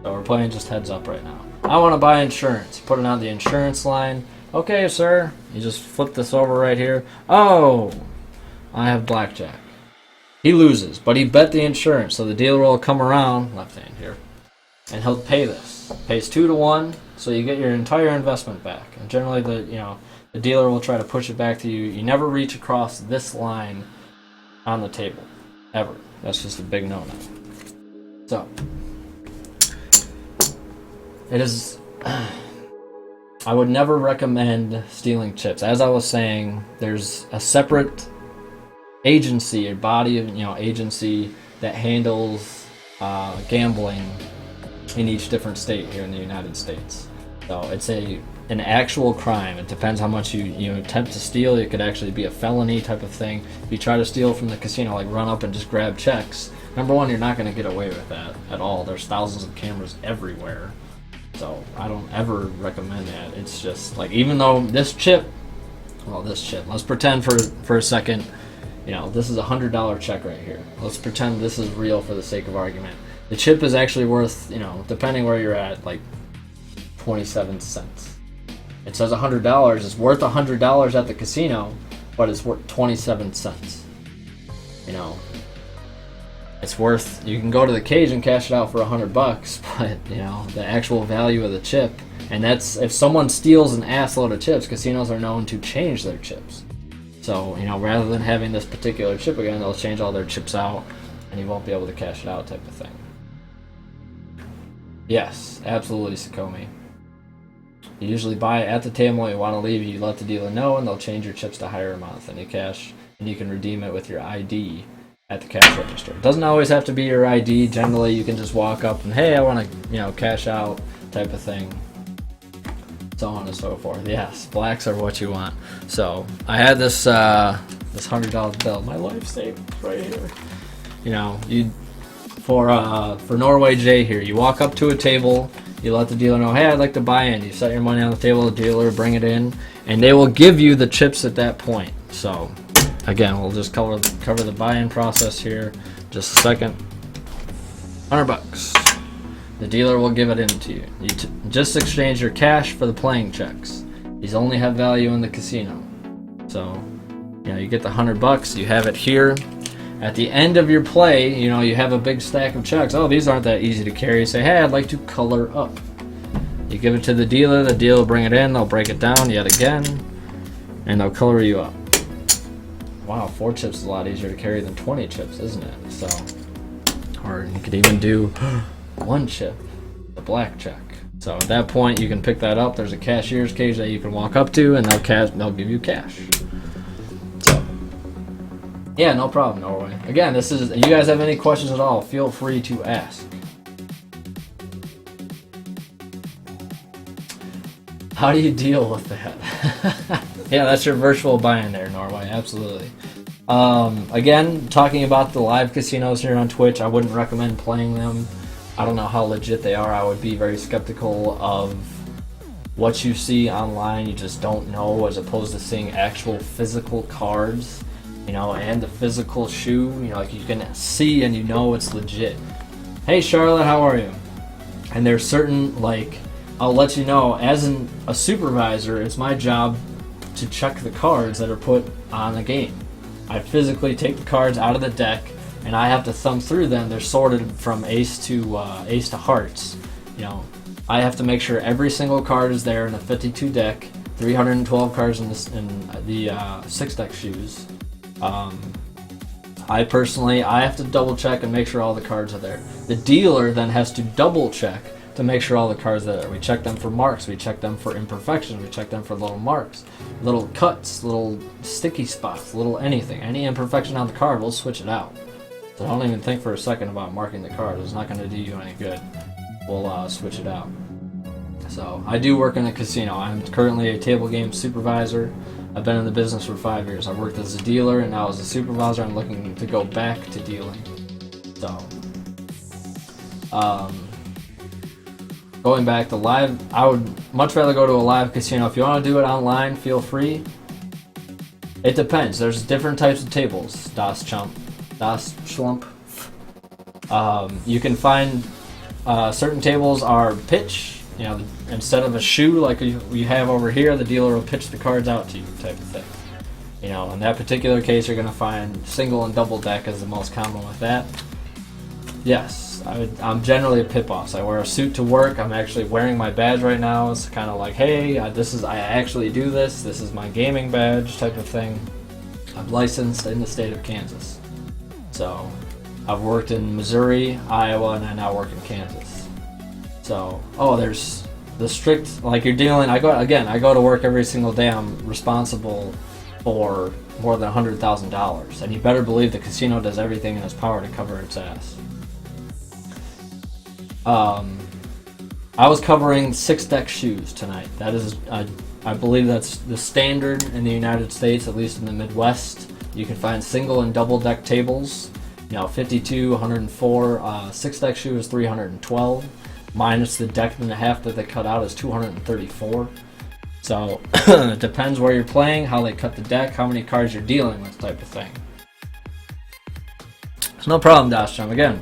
So we're playing just heads up right now. I want to buy insurance. Put it on the insurance line. Okay, sir. You just flip this over right here. Oh, I have blackjack. He loses, but he bet the insurance. So the dealer will come around, left hand here, and he'll pay this. Pays 2 to 1, so you get your entire investment back. And generally, the dealer will try to push it back to you. You never reach across this line on the table, ever. That's just a big no-no. So, it is. I would never recommend stealing chips. As I was saying, there's a separate agency, a body of agency that handles gambling in each different state here in the United States. So it's an actual crime. It depends how much you attempt to steal. It could actually be a felony type of thing. If you try to steal from the casino, like run up and just grab checks, number one, you're not going to get away with that at all. There's thousands of cameras everywhere. So I don't ever recommend that. It's just like, even though this chip, let's pretend for a second, this is $100 check right here. Let's pretend this is real for the sake of argument. The chip is actually worth, depending where you're at, like 27 cents. It says $100. It's worth $100 at the casino, but it's worth 27 cents. It's worth. You can go to the cage and cash it out for $100, but the actual value of the chip, and that's if someone steals an assload of chips. Casinos are known to change their chips. So rather than having this particular chip again, they'll change all their chips out, and you won't be able to cash it out, type of thing. Yes, absolutely, Sakomi. You usually buy it at the table. You want to leave, you let the dealer know, and they'll change your chips to higher amounts than you cash, and you can redeem it with your ID at the cash register. It doesn't always have to be your ID. Generally, you can just walk up and, hey, I want to, cash out, type of thing. So on and so forth. Yes, blacks are what you want. So I had this $100 bill, my life savings right here. For Norway J here, you walk up to a table, you let the dealer know, hey, I'd like to buy in. You set your money on the table, the dealer will bring it in, and they will give you the chips at that point. So again, we'll just cover the buy-in process here. Just a second. $100. The dealer will give it in to you. You just exchange your cash for the playing checks. These only have value in the casino. So, you get the $100. You have it here. At the end of your play, you have a big stack of checks. Oh, these aren't that easy to carry. You say, hey, I'd like to color up. You give it to the dealer will bring it in, they'll break it down yet again, and they'll color you up. Wow, 4 chips is a lot easier to carry than 20 chips, isn't it? So, or you could even do 1 chip, the blackjack. So at that point, you can pick that up. There's a cashier's cage that you can walk up to, and they'll give you cash. So yeah, no problem, Norway. Again, this is. You guys have any questions at all? Feel free to ask. How do you deal with that? Yeah, that's your virtual buy-in there, Norway. Absolutely. Again, talking about the live casinos here on Twitch, I wouldn't recommend playing them. I don't know how legit they are. I would be very skeptical of what you see online. You just don't know, as opposed to seeing actual physical cards, you know, and the physical shoe. You know, like you can see and you know it's legit. Hey, Charlotte, how are you? And there's certain, like, I'll let you know, as a supervisor, it's my job to check the cards that are put on the game. I physically take the cards out of the deck, and I have to thumb through them. They're sorted from ace to hearts. You know, I have to make sure every single card is there in a 52 deck, 312 cards in the 6-deck shoes. I have to double check and make sure all the cards are there. The dealer then has to double check to make sure all the cards are there. We check them for marks, we check them for imperfections, we check them for little marks, little cuts, little sticky spots, little anything. Any imperfection on the card, we'll switch it out. So don't even think for a second about marking the card. It's not going to do you any good. We'll switch it out. So I do work in a casino. I'm currently a table game supervisor. I've been in the business for 5 years. I worked as a dealer and now as a supervisor. I'm looking to go back to dealing. So, going back to live, I would much rather go to a live casino. If you want to do it online, feel free. It depends. There's different types of tables. Das Schlump. You can find certain tables are pitch. You know, instead of a shoe like you have over here, the dealer will pitch the cards out to you, type of thing. You know, in that particular case, you're going to find single and double deck is the most common with that. Yes, I'm generally a pit boss. I wear a suit to work. I'm actually wearing my badge right now. It's kind of like, hey, I actually do this. This is my gaming badge, type of thing. I'm licensed in the state of Kansas. So I've worked in Missouri, Iowa, and I now work in Kansas. So, there's the strict, like you're dealing, I go to work every single day. I'm responsible for more than $100,000. And you better believe the casino does everything in its power to cover its ass. I was covering 6-deck shoes tonight. That is, I believe that's the standard in the United States, at least in the Midwest. You can find single and double deck tables. You know, 52, 104. 6-deck shoe is 312. Minus the deck and a half that they cut out is 234. So it depends where you're playing, how they cut the deck, how many cards you're dealing with, type of thing. It's no problem, Dashjum. Again,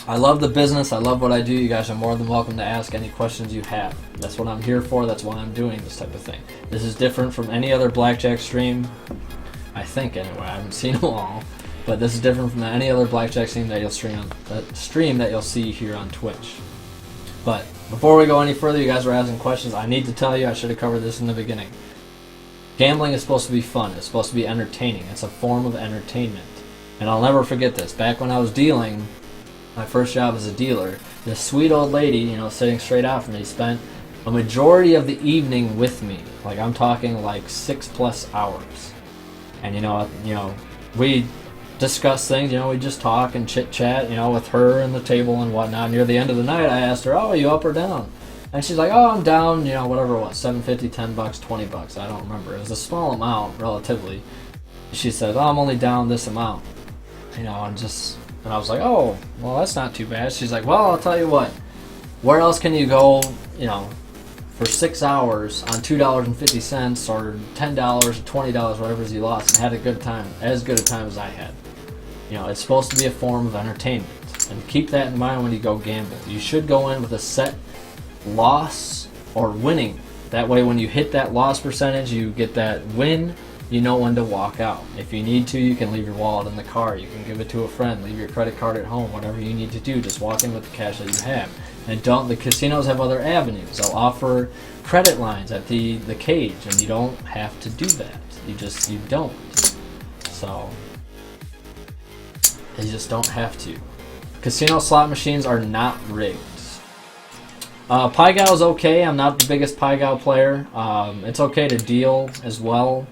I love the business. I love what I do. You guys are more than welcome to ask any questions you have. That's what I'm here for. That's why I'm doing this type of thing. This is different from any other Blackjack stream. I think, anyway. I haven't seen them all. But this is different from any other Blackjack stream that you'll see here on Twitch. But before we go any further, you guys were asking questions. I need to tell you, I should have covered this in the beginning. Gambling is supposed to be fun. It's supposed to be entertaining. It's a form of entertainment. And I'll never forget this. Back when I was dealing, my first job as a dealer, this sweet old lady, you know, sitting straight out from me, spent a majority of the evening with me. Like, I'm talking like 6+ hours. And you know, we discuss things, you know, we just talk and chit chat, you know, with her and the table and whatnot. Near the end of the night, I asked her, "Oh, are you up or down?" And she's like, "Oh, I'm down, you know, whatever it was, $7.50, $10, $20. I don't remember. It was a small amount, relatively." She said, "Oh, I'm only down this amount." You know, and I was like, "Oh, well, that's not too bad." She's like, "Well, I'll tell you what, where else can you go, you know, for 6 hours on $2.50 or $10 or $20, whatever you lost, and had a good time, as good a time as I had?" You know, it's supposed to be a form of entertainment. And keep that in mind when you go gamble. You should go in with a set loss or winning. That way when you hit that loss percentage, you get that win, you know when to walk out. If you need to, you can leave your wallet in the car. You can give it to a friend, leave your credit card at home, whatever you need to do. Just walk in with the cash that you have. And the casinos have other avenues. They'll offer credit lines at the cage, and you don't have to do that. You don't. So you just don't have to. Casino slot machines are not rigged. Pai Gao's okay. I'm not the biggest Pai Gao player. It's okay to deal as well.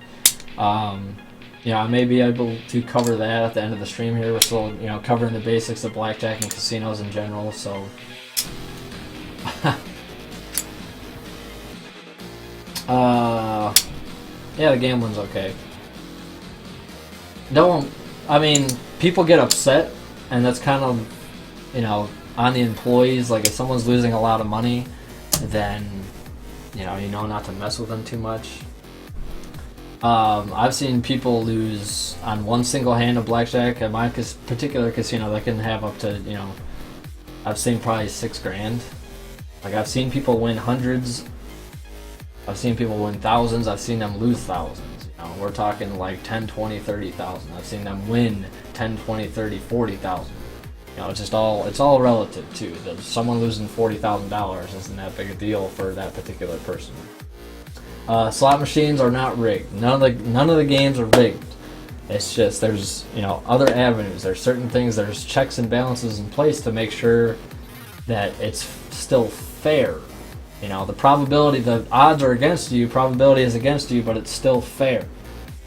Yeah, I may be able to cover that at the end of the stream here. We're still, covering the basics of blackjack and casinos in general, so... yeah, the gambling's okay. People get upset, and that's kind of, on the employees. Like, if someone's losing a lot of money, then, you know not to mess with them too much. I've seen people lose on one single hand of blackjack at my particular casino. That can have up to, I've seen probably $6,000. Like, I've seen people win hundreds. I've seen people win thousands. I've seen them lose thousands. We're talking like 10, 20, 30,000. I've seen them win 10, 20, 30, 40,000. It's all relative too. Someone losing $40,000 isn't that big a deal for that particular person. Slot machines are not rigged. None of the games are rigged. It's just there's other avenues. There's certain things. There's checks and balances in place to make sure that it's still fair. The probability, the odds are against you. Probability is against you, but it's still fair.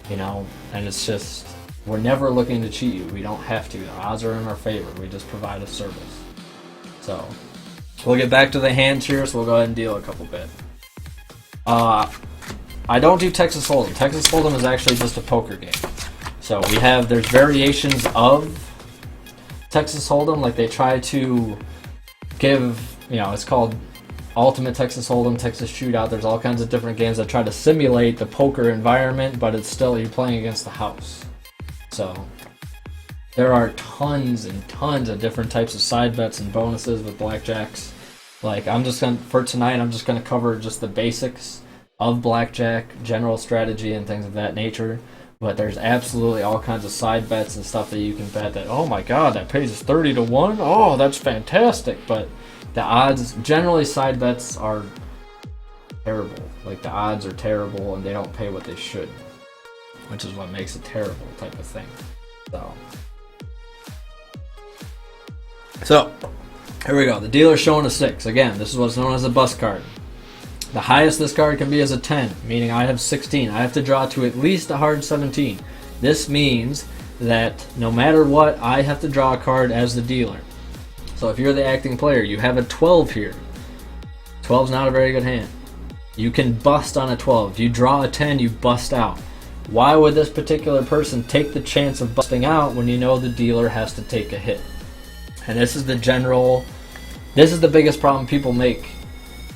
And it's just we're never looking to cheat you. We don't have to. The odds are in our favor. We just provide a service. So we'll get back to the hands here. So we'll go ahead and deal a couple bit. I don't do Texas Hold'em. Texas Hold'em is actually just a poker game. So there's variations of Texas Hold'em. Like they try to give, it's called Ultimate Texas Hold'em, Texas Shootout. There's all kinds of different games that try to simulate the poker environment, but it's still, you're playing against the house. So there are tons and tons of different types of side bets and bonuses with blackjacks. Like for tonight, I'm just gonna cover just the basics of blackjack, general strategy, and things of that nature. But there's absolutely all kinds of side bets and stuff that you can bet that, oh my god, that pays us 30 to 1. Oh, that's fantastic. But the odds, generally side bets are terrible. Like the odds are terrible and they don't pay what they should, which is what makes it terrible type of thing. So here we go. The dealer's showing a 6. Again, this is what's known as a bust card. The highest this card can be is a 10, meaning I have 16. I have to draw to at least a hard 17. This means that no matter what, I have to draw a card as the dealer. So if you're the acting player, you have a 12 here. 12's not a very good hand. You can bust on a 12. If you draw a 10, you bust out. Why would this particular person take the chance of busting out when you know the dealer has to take a hit? And this is the biggest problem people make,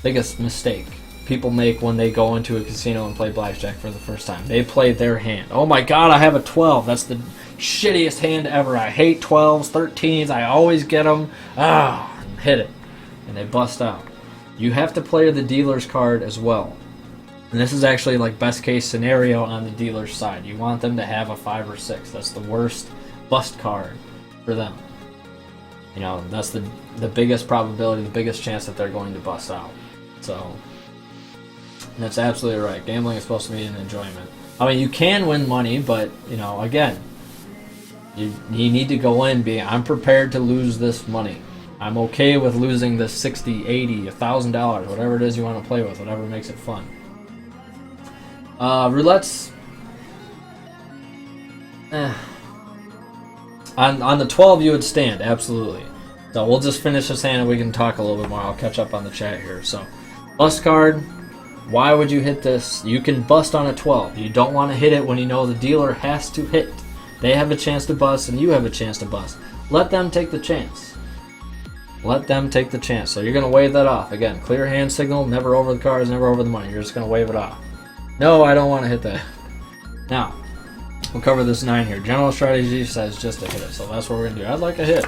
biggest mistake people make when they go into a casino and play blackjack for the first time. They play their hand. Oh my god, I have a 12. That's the shittiest hand ever. I hate 12s, 13s. I always get them. Hit it. And they bust out. You have to play the dealer's card as well. And this is actually like best case scenario on the dealer's side. You want them to have a 5 or 6. That's the worst bust card for them. That's the biggest probability, the biggest chance that they're going to bust out. So that's absolutely right. Gambling is supposed to be an enjoyment. You can win money, but again, you need to go in being, I'm prepared to lose this money. I'm okay with losing this $60, $80, $1,000, whatever it is you want to play with, whatever makes it fun. Roulette's on the 12 you would stand, absolutely. So we'll just finish this hand and we can talk a little bit more. I'll catch up on the chat here. So bust card, why would you hit this? You can bust on a 12. You don't want to hit it when you know the dealer has to hit. They have a chance to bust and you have a chance to bust. Let them take the chance. Let them take the chance. So you're going to wave that off. Again, clear hand signal, never over the cards, never over the money. You're just going to wave it off. No, I don't want to hit that. Now, we'll cover this 9 here. General strategy says just to hit it. So that's what we're going to do. I'd like a hit.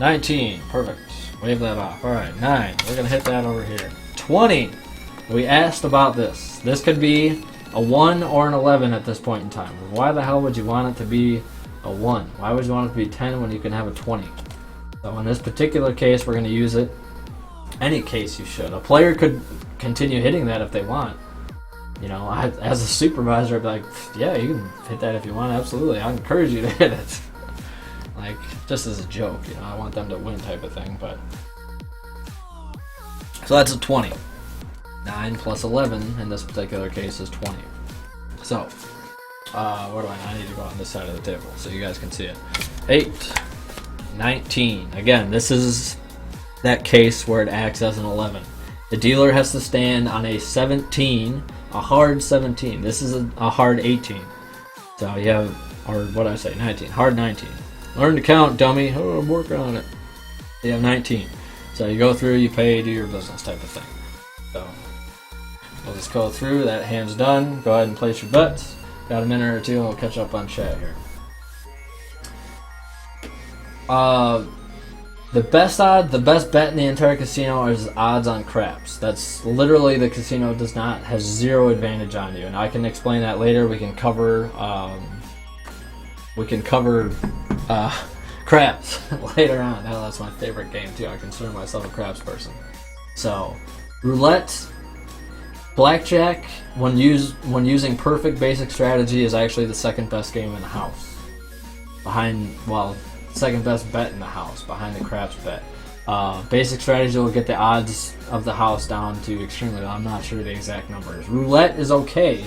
19. Perfect. Wave that off. Alright, 9. We're going to hit that over here. 20. We asked about this. This could be a 1 or an 11 at this point in time. Why the hell would you want it to be a 1? Why would you want it to be 10 when you can have a 20? So in this particular case, we're going to use it. Any case you should. A player could continue hitting that if they want. As a supervisor, I'd be like, yeah, you can hit that if you want. Absolutely. I encourage you to hit it. Like, just as a joke, I want them to win type of thing. But So that's a 20. 9 plus 11 in this particular case is 20. So, where do I need to go on this side of the table so you guys can see it. 8, 19. Again, this is that case where it acts as an 11. The dealer has to stand on a 17, a hard 17. This is a hard 18. So you have, or what did I say, 19, hard 19. Learn to count, dummy. Oh, I'm working on it. You have 19. So you go through, you pay, do your business type of thing. So we'll just go through, that hand's done. Go ahead and place your bets. Got a minute or two and we'll catch up on chat here. The best bet in the entire casino is odds on craps. That's literally, the casino has zero advantage on you, and I can explain that later. We can cover craps later on. Now that's my favorite game too. I consider myself a craps person. So, roulette, blackjack, when using perfect basic strategy, is actually the second best game in the house. Second best bet in the house, behind the craps bet. Basic strategy will get the odds of the house down to extremely low. I'm not sure the exact numbers. Roulette is okay.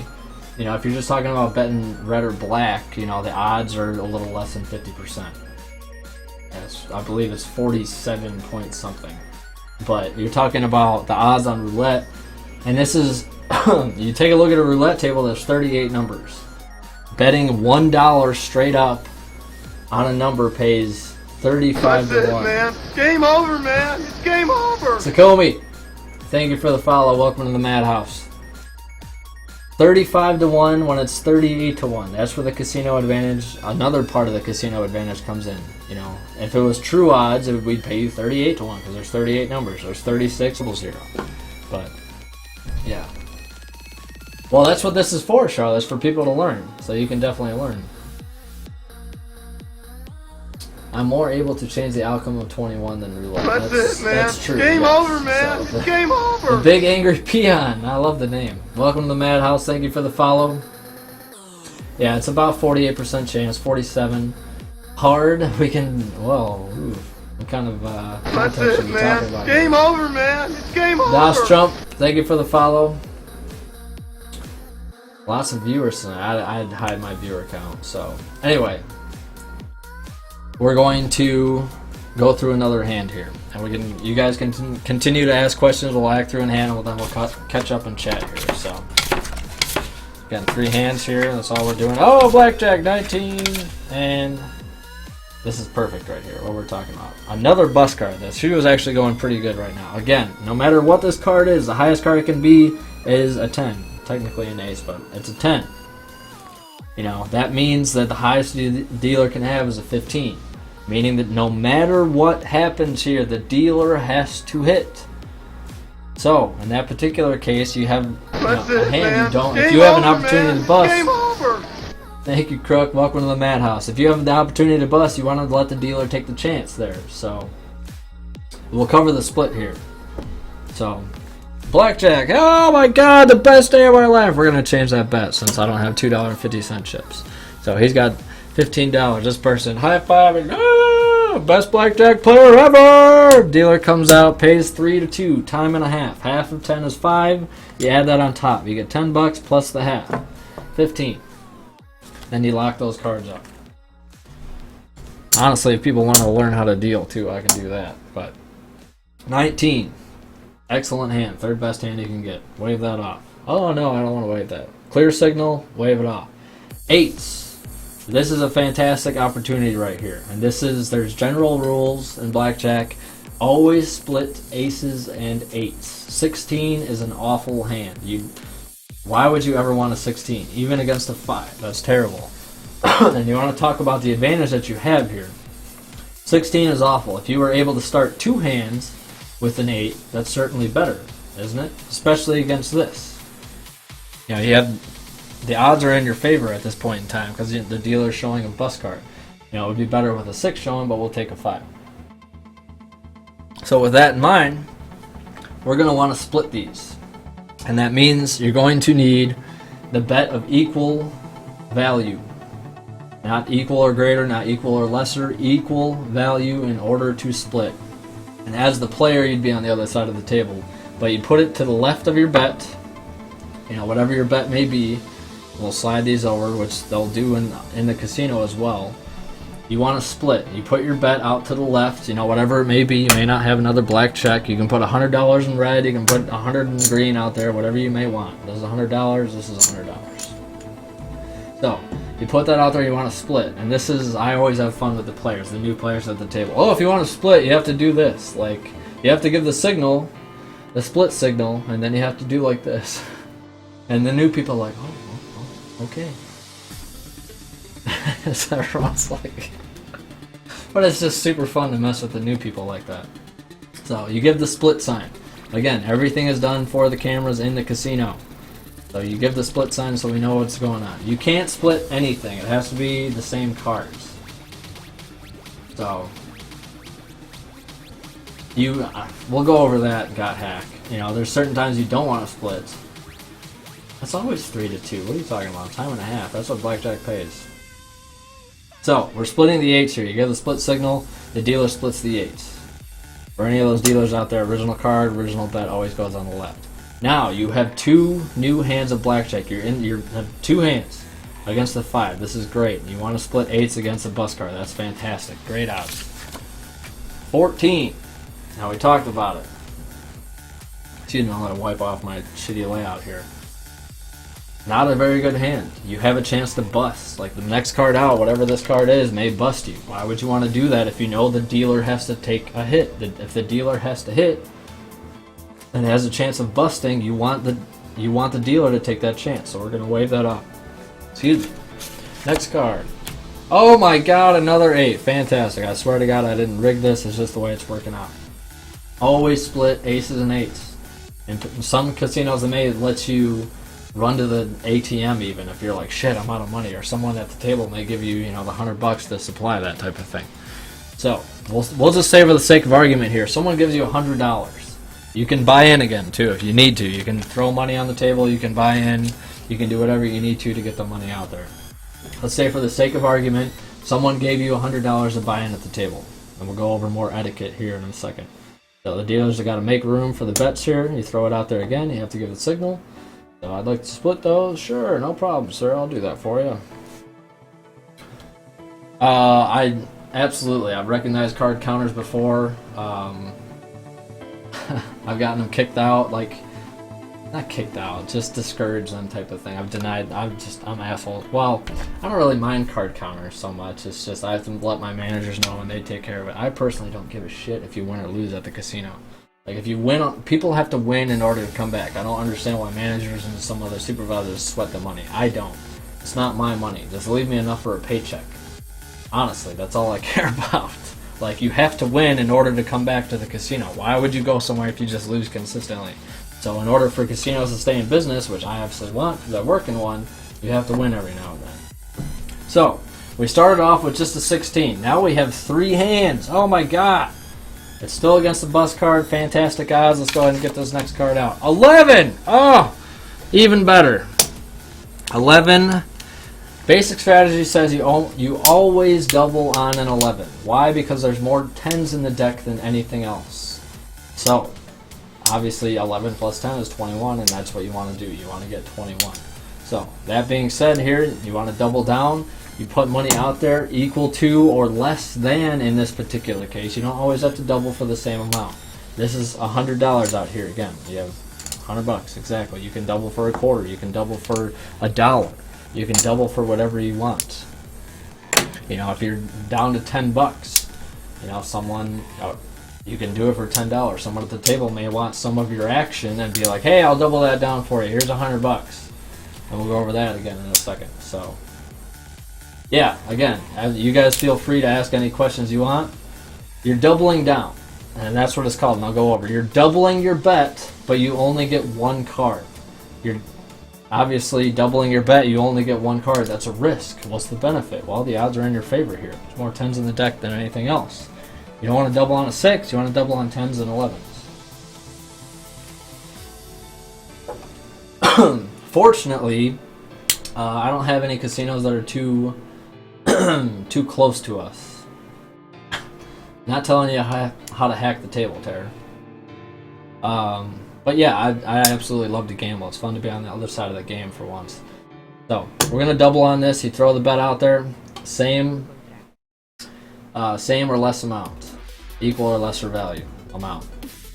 You know, if you're just talking about betting red or black, you know, the odds are a little less than 50%. I believe it's 47 point something. But you're talking about the odds on roulette, and this is, you take a look at a roulette table, there's 38 numbers. Betting $1 straight up on a number pays 35 to 1. Man. Game over, man. It's game over. Sakomi, thank you for the follow. Welcome to the Madhouse. 35 to 1 when it's 38 to 1. That's where the casino advantage, another part of the casino advantage comes in. You know, if it was true odds, we'd pay you 38 to 1 because there's 38 numbers. There's 36 equals 0. But, yeah. Well, that's what this is for, Charlotte. It's for people to learn. So you can definitely learn. I'm more able to change the outcome of 21 than roulette. That's it, man. That's true. Game yes. over, man. So, it's game over. The Big Angry Peon. I love the name. Welcome to the Madhouse. Thank you for the follow. Yeah, it's about 48% chance. 47. Hard. We can. Well, what kind of That's context it, are we man. talking about? Game over, man. It's game over. Das Trump. Thank you for the follow. Lots of viewers tonight. I'd hide my viewer count. So anyway. We're going to go through another hand here, and you guys can continue to ask questions. We'll act through in hand, and then we'll catch up and chat here. So, got 3 hands here. That's all we're doing. Oh, blackjack 19, and this is perfect right here. What we're talking about, another bus card. This shoe is actually going pretty good right now. Again, no matter what this card is, the highest card it can be is a 10. Technically an ace, but it's a 10. You know, that means that the highest dealer can have is a 15. Meaning that no matter what happens here, the dealer has to hit. So, in that particular case, you have a hand man. you don't. Game if you have an over, opportunity man. to bust. Game over. Thank you, Crook. Welcome to the Madhouse. If you have the opportunity to bust, you want to let the dealer take the chance there. So, we'll cover the split here. So, blackjack. Oh my God, the best day of our life. We're gonna change that bet since I don't have $2.50 chips. So he's got $15. This person high fiving. Best blackjack player ever. Dealer comes out, pays 3 to 2, time and a half. Half of 10 is 5. You add that on top. You get $10 plus the half, 15. Then you lock those cards up. Honestly, if people want to learn how to deal too, I can do that. But 19, excellent hand, third best hand you can get. Wave that off. Oh no, I don't want to wave that. Clear signal, wave it off. 8s. This is a fantastic opportunity right here. And there's general rules in blackjack. Always split aces and 8s. 16 is an awful hand. Why would you ever want a 16? Even against a 5. That's terrible. And you want to talk about the advantage that you have here. 16 is awful. If you were able to start 2 hands with an 8, that's certainly better, isn't it? Especially against this. You know, you have... The odds are in your favor at this point in time because the dealer's showing a bust card. You know, it would be better with a 6 showing, but we'll take a 5. So with that in mind, we're going to want to split these. And that means you're going to need the bet of equal value. Not equal or greater, not equal or lesser, equal value in order to split. And as the player, you'd be on the other side of the table. but you put it to the left of your bet. You know, whatever your bet may be. We'll slide these over, which they'll do in the casino as well. You want to split. You put your bet out to the left, you know, whatever it may be. You may not have another black check. You can put $100 in red. You can put $100 in green out there, whatever you may want. This is $100. This is $100. So you put that out there. You want to split, and this is, I always have fun with the players, the new players at the table. Oh, if you want to split, you have to do this. Like, you have to give the signal, the split signal, and then you have to do like this. And the new people are like, oh, okay. So everyone's like, but it's just super fun to mess with the new people like that. So you give the split sign. Again, everything is done for the cameras in the casino. So you give the split sign so we know what's going on. You can't split anything. It has to be the same cards. So we'll go over that. Got hack. You know, there's certain times you don't want to split. That's always 3-2. What are you talking about? Time and a half. That's what Blackjack pays. So, we're splitting the 8s here. You give the split signal, the dealer splits the 8s. For any of those dealers out there, original card, original bet always goes on the left. Now, you have 2 new hands of Blackjack. You have 2 hands against the 5. This is great. You want to split 8s against a bus card. That's fantastic. Great odds. 14. Now, we talked about it. Excuse me, I'm going to wipe off my shitty layout here. Not a very good hand. You have a chance to bust. Like, the next card out, whatever this card is, may bust you. Why would you want to do that if you know the dealer has to take a hit? If the dealer has to hit and has a chance of busting, you want the dealer to take that chance. So we're going to wave that off. Excuse me. Next card. Oh my god, another 8. Fantastic. I swear to god I didn't rig this. It's just the way it's working out. Always split aces and 8s. In some casinos, they may let you run to the ATM even if you're like, shit, I'm out of money, or someone at the table may give you, you know, the $100 to supply that type of thing. So we'll just say for the sake of argument here, someone gives you $100. You can buy in again too if you need to. You can throw money on the table, you can buy in, you can do whatever you need to get the money out there. Let's say for the sake of argument, someone gave you $100 to buy in at the table. And we'll go over more etiquette here in a second. So the dealers have got to make room for the bets here. You throw it out there again, you have to give the signal. So I'd like to split those. Sure, no problem, sir. I'll do that for you. I've recognized card counters before. I've gotten them kicked out, like, not kicked out, just discouraged them type of thing. I've denied. I'm assholes. Well, I don't really mind card counters so much. It's just I have to let my managers know and they take care of it. I personally don't give a shit if you win or lose at the casino. Like, if you win, people have to win in order to come back. I don't understand why managers and some other supervisors sweat the money. I don't. It's not my money. Just leave me enough for a paycheck. Honestly, that's all I care about. Like, you have to win in order to come back to the casino. Why would you go somewhere if you just lose consistently? So in order for casinos to stay in business, which I absolutely want because I work in one, you have to win every now and then. So, we started off with just a 16. Now we have 3 hands. Oh my god. It's still against the bus card. Fantastic odds. Let's go ahead and get this next card out. 11! Oh! Even better. 11. Basic strategy says you always double on an 11. Why? Because there's more 10s in the deck than anything else. So, obviously 11 plus 10 is 21, and that's what you want to do. You want to get 21. So, that being said here, you want to double down. You put money out there equal to or less than, in this particular case. You don't always have to double for the same amount. This is $100 out here again. You have $100 exactly. You can double for a quarter. You can double for $1. You can double for whatever you want. You know, if you're down to $10, you know, you can do it for $10. Someone at the table may want some of your action and be like, hey, I'll double that down for you. Here's $100. And we'll go over that again in a second. So, yeah, again, you guys feel free to ask any questions you want. You're doubling down, and that's what it's called, and I'll go over. You're doubling your bet, but you only get 1 card. You're obviously doubling your bet, you only get 1 card. That's a risk. What's the benefit? Well, the odds are in your favor here. There's more 10s in the deck than anything else. You don't want to double on a 6, you want to double on 10s and 11s. Fortunately, I don't have any casinos that are too close to us. Not telling you how to hack the table, Terror. But yeah, I absolutely love to gamble. It's fun to be on the other side of the game for once. So we're gonna double on this. You throw the bet out there, same or less amount, equal or lesser value amount.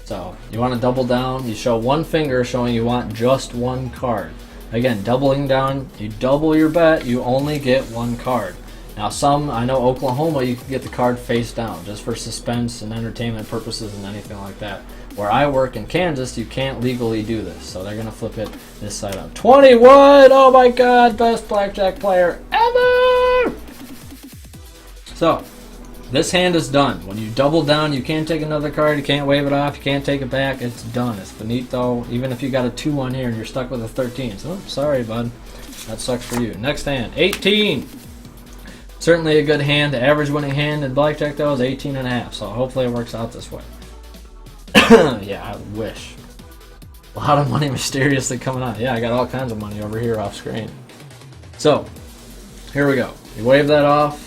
So you want to double down. You show one finger showing you want just one card. Again, doubling down. You double your bet. You only get one card. Now, I know Oklahoma, you can get the card face down just for suspense and entertainment purposes and anything like that. Where I work in Kansas, you can't legally do this, so they're gonna flip it this side up. 21! Oh my God, best blackjack player ever! So, this hand is done. When you double down, you can't take another card, you can't wave it off, you can't take it back. It's done. It's finito. Even if you got a 2-1 here and you're stuck with a 13. So, sorry, bud. That sucks for you. Next hand, 18. Certainly a good hand. The average winning hand in blackjack, though, is 18.5. So, hopefully it works out this way. Yeah, I wish. A lot of money mysteriously coming out. Yeah, I got all kinds of money over here off screen. So, here we go. You wave that off,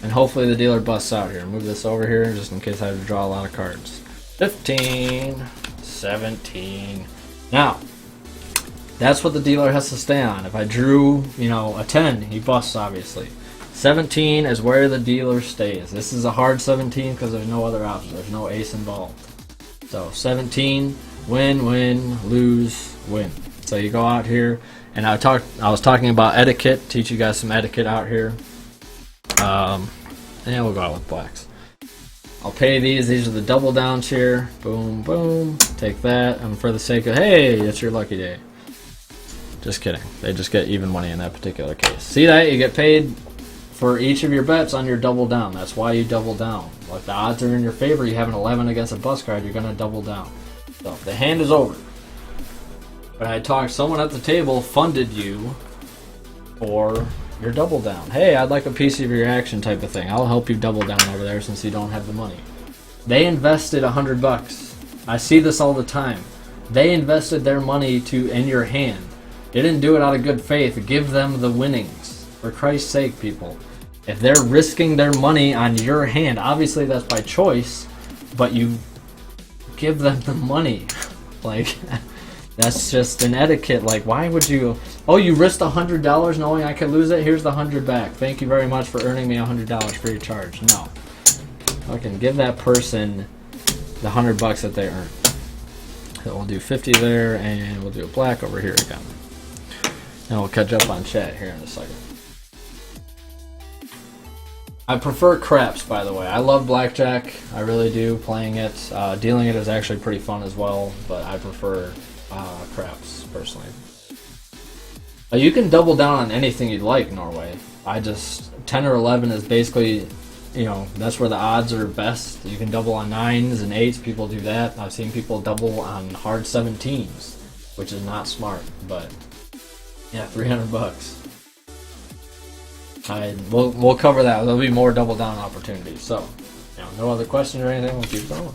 and hopefully the dealer busts out here. Move this over here just in case I have to draw a lot of cards. 15, 17. Now, that's what the dealer has to stay on. If I drew, a 10, he busts, obviously. 17 is where the dealer stays. This is a hard 17 because there's no other option. There's no ace involved. So 17, win, win, lose, win. So you go out here, and I was talking about etiquette. Teach you guys some etiquette out here. And we'll go out with blacks. I'll pay these. These are the double downs here. Boom, boom. Take that. And for the sake of, hey, it's your lucky day. Just kidding. They just get even money in that particular case. See that? You get paid for each of your bets on your double down. That's why you double down. Like the odds are in your favor, you have an 11 against a bust card, you're going to double down. So the hand is over. But I talked, someone at the table funded you for your double down. Hey, I'd like a piece of your action type of thing. I'll help you double down over there since you don't have the money. They invested $100. I see this all the time. They invested their money in your hand. They didn't do it out of good faith. Give them the winnings. For Christ's sake, people. If they're risking their money on your hand, obviously that's by choice, but you give them the money. Like, that's just an etiquette. Like, why would you? Oh, you risked $100 knowing I could lose it? Here's the 100 back. Thank you very much for earning me $100 free of charge. No. Fucking give that person the $100 that they earned. So we'll do 50 there, and we'll do a black over here again. And we'll catch up on chat here in a second. I prefer craps, by the way. I love blackjack. I really do, playing it. Dealing it is actually pretty fun as well, but I prefer craps, personally. You can double down on anything you'd like, Norway. 10 or 11 is basically, that's where the odds are best. You can double on 9s and 8s. People do that. I've seen people double on hard 17s, which is not smart, but yeah, $300. We'll cover that. There'll be more double down opportunities. So, no other questions or anything. We'll keep going.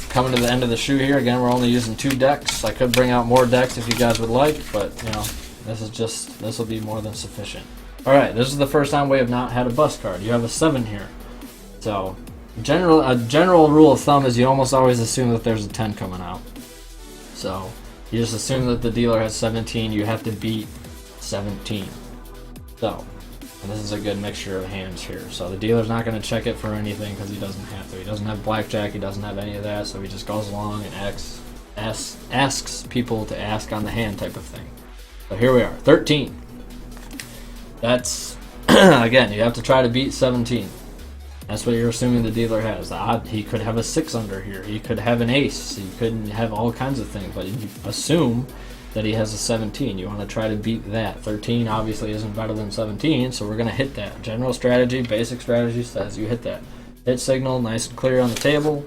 Coming to the end of the shoe here. Again, we're only using 2 decks. I could bring out more decks if you guys would like, but this will be more than sufficient. All right, this is the first time we have not had a bust card. You have a 7 here. So, a general rule of thumb is you almost always assume that there's a 10 coming out. So, you just assume that the dealer has 17. You have to beat 17. So, and this is a good mixture of hands here. So the dealer's not going to check it for anything because he doesn't have to. He doesn't have blackjack. He doesn't have any of that. So he just goes along and asks people to ask on the hand type of thing. So here we are, 13. That's, again, you have to try to beat 17. That's what you're assuming the dealer has. He could have a 6 under here. He could have an ace. He could have all kinds of things. But you assume that he has a 17. You want to try to beat that. 13 obviously isn't better than 17, so we're going to hit that. General strategy, basic strategy says you hit that. Hit signal, nice and clear on the table.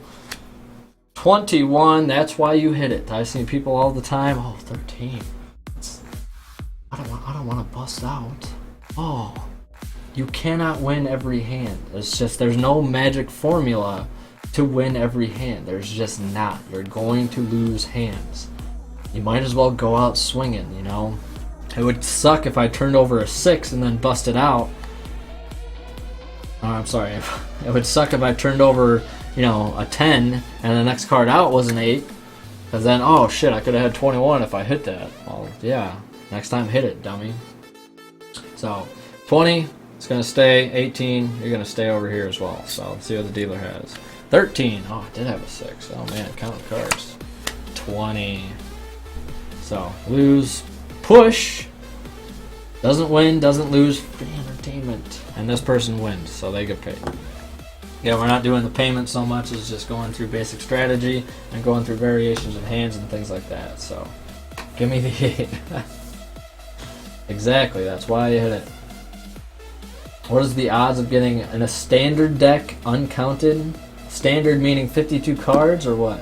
21, that's why you hit it. I've seen people all the time, 13. I don't want to bust out. Oh, you cannot win every hand. It's just, there's no magic formula to win every hand. There's just not. You're going to lose hands. You might as well go out swinging, It would suck if I turned over a 6 and then busted out. Oh, I'm sorry. It would suck if I turned over, a 10 and the next card out was an 8, because then, oh shit, I could have had 21 if I hit that. Well, yeah, next time hit it, dummy. So 20, it's going to stay. 18, you're going to stay over here as well. So let's see what the dealer has. 13, oh, I did have a 6. Oh man, count the cards. 20. So lose, push, doesn't win, doesn't lose, free entertainment. And this person wins, so they get paid. Yeah, we're not doing the payment so much, it's just going through basic strategy and going through variations of hands and things like that. So give me the 8. Exactly, that's why you hit it. What is the odds of getting in a standard deck uncounted? Standard meaning 52 cards or what?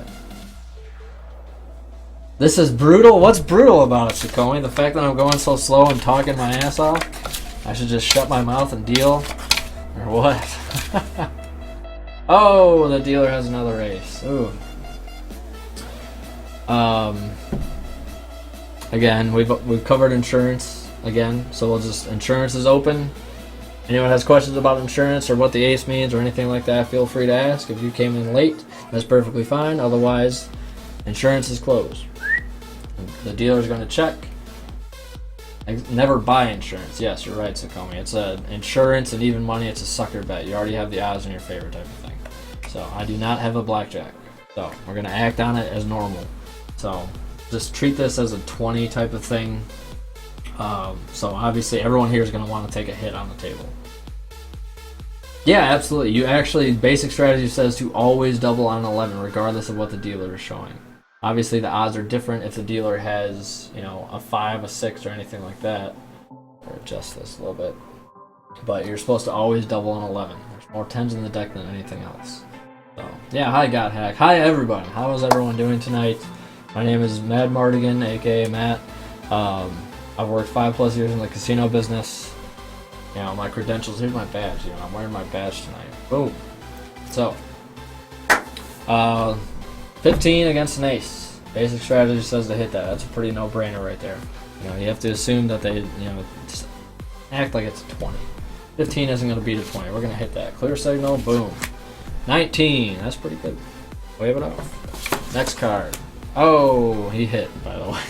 This is brutal? What's brutal about it, Sakomi? The fact that I'm going so slow and talking my ass off? I should just shut my mouth and deal? Or what? Oh, the dealer has another ace. Ooh. Again, we've covered insurance again, so we'll just, insurance is open. Anyone has questions about insurance or what the ace means or anything like that, feel free to ask. If you came in late, that's perfectly fine. Otherwise, insurance is closed. The dealer's going to check. Never buy insurance. Yes, you're right, Sakomi. It's insurance and even money. It's a sucker bet. You already have the odds in your favor type of thing. So I do not have a blackjack. So we're going to act on it as normal. So just treat this as a 20 type of thing. So obviously everyone here is going to want to take a hit on the table. Yeah, absolutely. You actually, basic strategy says to always double on 11 regardless of what the dealer is showing. Obviously the odds are different if the dealer has, a 5, a 6, or anything like that. Or adjust this a little bit. But you're supposed to always double on 11. There's more 10s in the deck than anything else. So, yeah, hi GotHack. Hi everybody. How is everyone doing tonight? My name is Mad Mardigan, aka Matt. I've worked 5+ years in the casino business. My credentials, here's my badge. I'm wearing my badge tonight. Boom. So, 15 against an ace. Basic strategy says to hit that. That's a pretty no-brainer right there. You have to assume that they, just act like it's a 20. 15 isn't going to beat a 20. We're going to hit that. Clear signal, boom. 19, that's pretty good. Wave it off. Next card. Oh, he hit, by the way.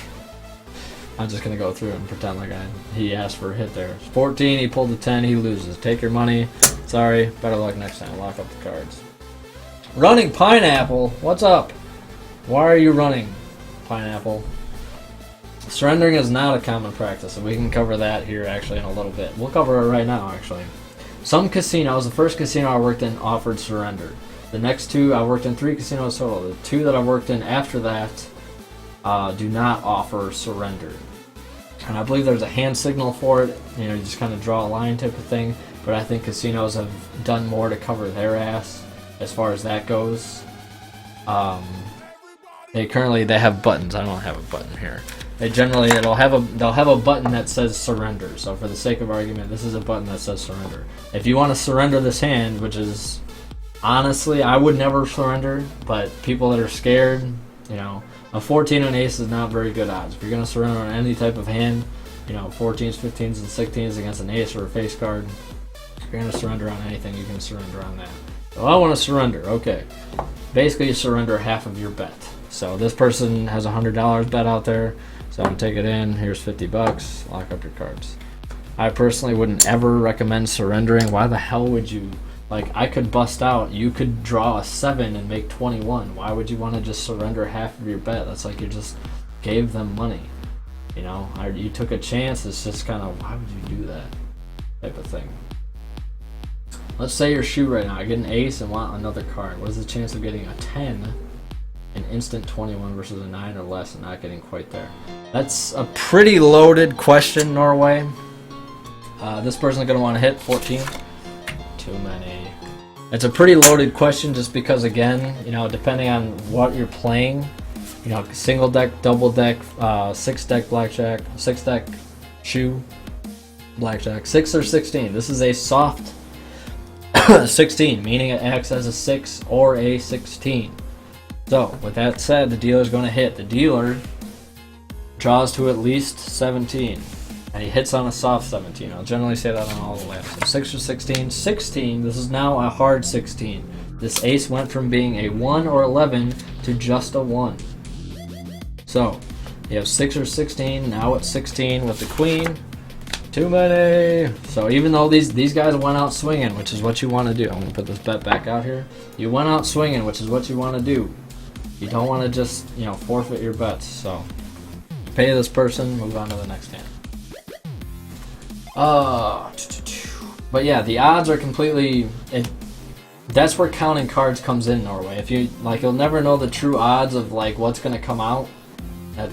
I'm just going to go through and pretend like he asked for a hit there. 14, he pulled the 10, he loses. Take your money. Sorry, better luck next time. Lock up the cards. Running Pineapple, what's up? Why are you running, Pineapple? Surrendering is not a common practice, and we can cover that here actually in a little bit. We'll cover it right now, actually. Some casinos, the first casino I worked in offered surrender. The next two, I worked in 3 casinos total. The 2 that I worked in after that do not offer surrender. And I believe there's a hand signal for it. You just kind of draw a line type of thing. But I think casinos have done more to cover their ass as far as that goes. They have buttons. I don't have a button here. They'll have a button that says surrender. So for the sake of argument, this is a button that says surrender. If you want to surrender this hand, which is honestly, I would never surrender, but people that are scared, a 14 and ace is not very good odds. If you're going to surrender on any type of hand, 14s, 15s, and 16s against an ace or a face card, if you're going to surrender on anything, you can surrender on that. So I want to surrender. Okay. Basically, you surrender half of your bet. So this person has $100 bet out there. So I'm going to take it in. Here's $50. Lock up your cards. I personally wouldn't ever recommend surrendering. Why the hell would you? I could bust out. You could draw a 7 and make 21. Why would you want to just surrender half of your bet? That's like you just gave them money. You took a chance. It's just kind of, why would you do that type of thing? Let's say you're shoot right now. I get an ace and want another card. What is the chance of getting a 10? An instant 21 versus a 9 or less and not getting quite there? That's a pretty loaded question, Norway. This person's going to want to hit 14. Too many. It's a pretty loaded question just because, again, depending on what you're playing, single deck, double deck, 6 deck blackjack, 6 deck shoe blackjack, 6 or 16. This is a soft 16, meaning it acts as a 6 or a 16. So, with that said, the dealer's going to hit. The dealer draws to at least 17, and he hits on a soft 17. I'll generally say that on all the laps. So 6 or 16. 16, this is now a hard 16. This ace went from being a 1 or 11 to just a 1. So, you have 6 or 16, now it's 16 with the queen. Too many. So even though these guys went out swinging, which is what you want to do. I'm going to put this bet back out here. You went out swinging, which is what you want to do. You don't want to just, forfeit your bets. So, pay this person, move on to the next hand. But yeah, the odds are completely... That's where counting cards comes in Norway. If you you'll never know the true odds of what's gonna come out. You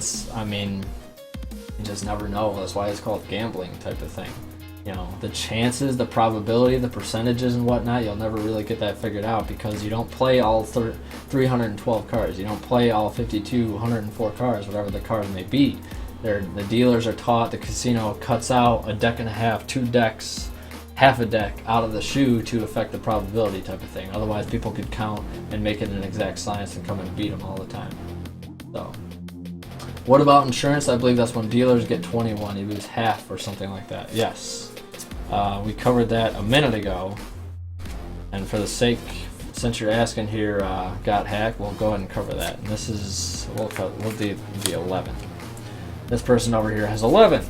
just never know. That's why it's called gambling type of thing. The chances, the probability, the percentages and whatnot, you'll never really get that figured out because you don't play all 312 cards. You don't play all 52, 104 cards, whatever the card may be. The dealers are taught, the casino cuts out a deck and a half, 2 decks, half a deck out of the shoe to affect the probability type of thing. Otherwise, people could count and make it an exact science and come and beat them all the time. So, what about insurance? I believe that's when dealers get 21. You lose half or something like that. Yes. We covered that a minute ago. And for the sake, since you're asking here, got hacked, we'll go ahead and cover that. And this is, we'll do the 11. This person over here has 11.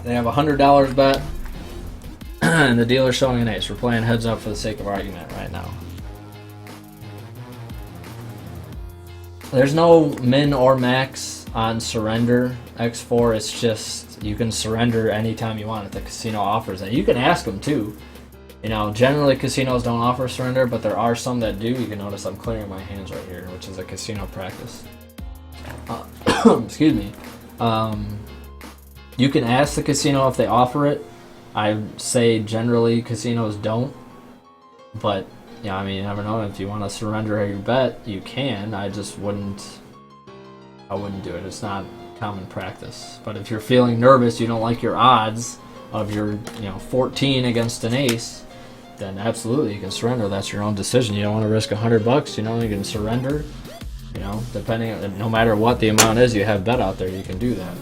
They have a $100 bet. And the dealer's showing an ace. We're playing heads up for the sake of argument right now. There's no min or max on surrender. X4, it's just you can surrender anytime you want if the casino offers it. You can ask them too. Generally casinos don't offer surrender, but there are some that do. You can notice I'm clearing my hands right here, which is a casino practice. Excuse me. You can ask the casino if they offer it. I say generally casinos don't, but you never know. If you want to surrender your bet, you can. I wouldn't do it. It's not common practice. But if you're feeling nervous, you don't like your odds of your 14 against an ace, then absolutely you can surrender. That's your own decision. You don't want to risk $100. You can surrender. Depending, no matter what the amount is you have bet out there, you can do that.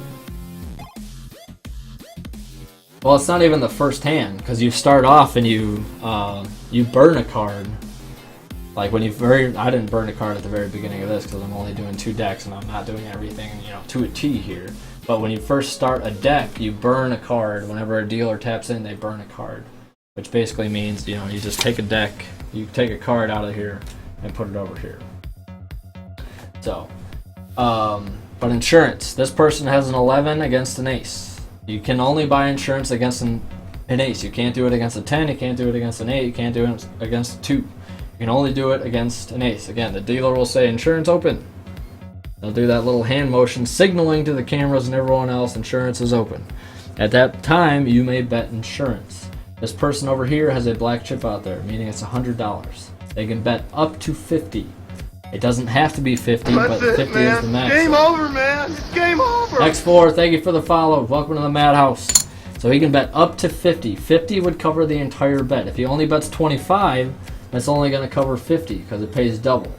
Well, it's not even the first hand, because you start off and you burn a card. I didn't burn a card at the very beginning of this because I'm only doing 2 decks and I'm not doing everything to a T here. But when you first start a deck, you burn a card. Whenever a dealer taps in, they burn a card, which basically means you just take a deck, you take a card out of here and put it over here. So, but insurance. This person has an 11 against an ace. You can only buy insurance against an ace. You can't do it against a 10. You can't do it against an 8. You can't do it against a 2. You can only do it against an ace. Again, the dealer will say, insurance open. They'll do that little hand motion signaling to the cameras and everyone else, insurance is open. At that time, you may bet insurance. This person over here has a black chip out there, meaning it's $100. They can bet up to 50. It doesn't have to be 50, but 50 is the max. Game over, man. It's game over. X4, thank you for the follow. Welcome to the Madhouse. So he can bet up to 50. 50 would cover the entire bet. If he only bets 25, that's only going to cover 50 because it pays double.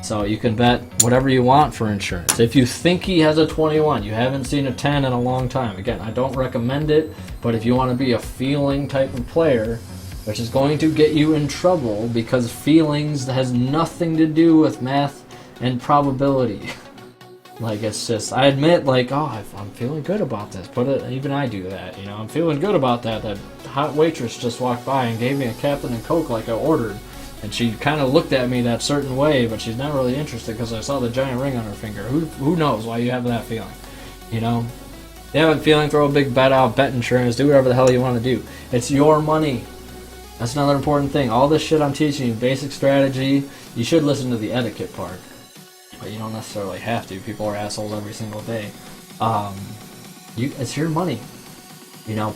So you can bet whatever you want for insurance. If you think he has a 21, you haven't seen a 10 in a long time. Again, I don't recommend it, but if you want to be a feeling type of player, which is going to get you in trouble because feelings has nothing to do with math and probability. It's just, I admit, I'm feeling good about this. Even I do that, I'm feeling good about that. That hot waitress just walked by and gave me a Captain and Coke like I ordered. And she kind of looked at me that certain way, but she's not really interested because I saw the giant ring on her finger. Who knows why you have that feeling? If you have a feeling, throw a big bet out, bet insurance, do whatever the hell you want to do. It's your money. That's another important thing. All this shit I'm teaching you, basic strategy, you should listen to the etiquette part. But you don't necessarily have to. People are assholes every single day. It's your money.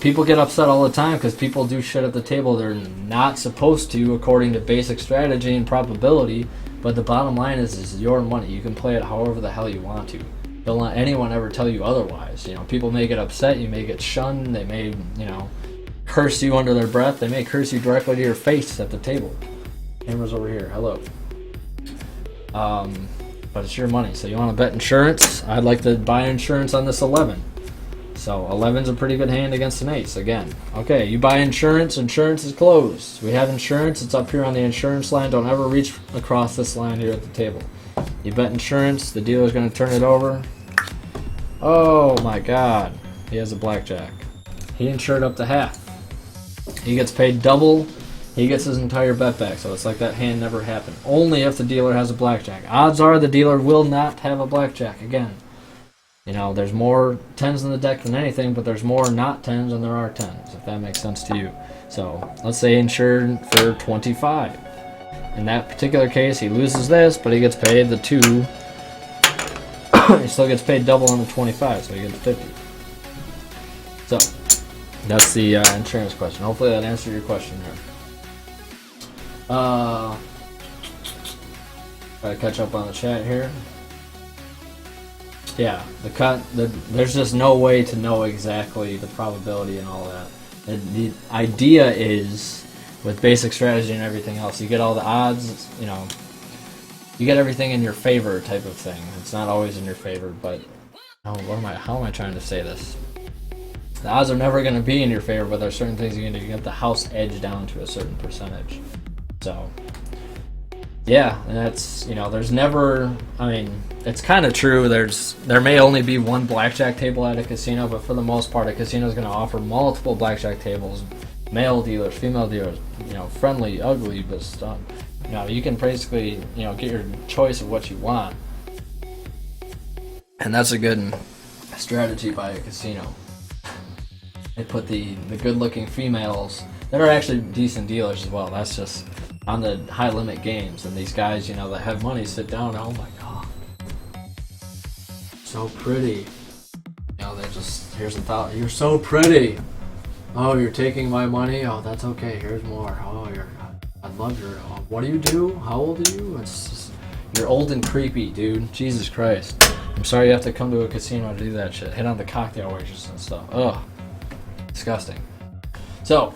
People get upset all the time because people do shit at the table they're not supposed to according to basic strategy and probability. But the bottom line is it's your money. You can play it however the hell you want to. Don't let anyone ever tell you otherwise. People may get upset. You may get shunned. They may, curse you under their breath. They may curse you directly to your face at the table. Camera's over here. Hello. But it's your money. So you want to bet insurance? I'd like to buy insurance on this 11. So 11's a pretty good hand against an ace again. Okay, you buy insurance. Insurance is closed. We have insurance. It's up here on the insurance line. Don't ever reach across this line here at the table. You bet insurance. The dealer's going to turn it over. Oh my God. He has a blackjack. He insured up to half. He gets paid double. He gets his entire bet back. So it's like that hand never happened. Only if the dealer has a blackjack. Odds are the dealer will not have a blackjack again. You know, there's more 10s in the deck than anything, but there's more not 10s than there are 10s, if that makes sense to you. So let's say insured for 25. In that particular case, he loses this, but he gets paid the 2. He still gets paid double on the 25, so he gets 50. So that's the insurance question. Hopefully that answered your question there. Gotta catch up on the chat here. Yeah, there's just no way to know exactly the probability and all that. The idea is, with basic strategy and everything else, you get all the odds, you know, you get everything in your favor type of thing. It's not always in your favor, but how am I trying to say this? The odds are never going to be in your favor, but there's certain things you can do. You get the house edge down to a certain percentage. So, yeah, and that's, you know, there's never, I mean, it's kind of true. There may only be one blackjack table at a casino, but for the most part, a casino is going to offer multiple blackjack tables, male dealers, female dealers, you know, friendly, ugly, but stuff. You know, you can basically, you know, get your choice of what you want, and that's a good strategy by a casino. They put the good-looking females that are actually decent dealers as well. That's just on the high-limit games, and these guys, you know, that have money sit down and, oh my God, so pretty. You know, they're just, here's a thought, you're so pretty. Oh, you're taking my money? Oh, that's okay, here's more. Oh, I love your, oh, what do you do? How old are you? It's just, you're old and creepy, dude. Jesus Christ. I'm sorry you have to come to a casino to do that shit. Hit on the cocktail waitresses and stuff. Ugh. Disgusting. So,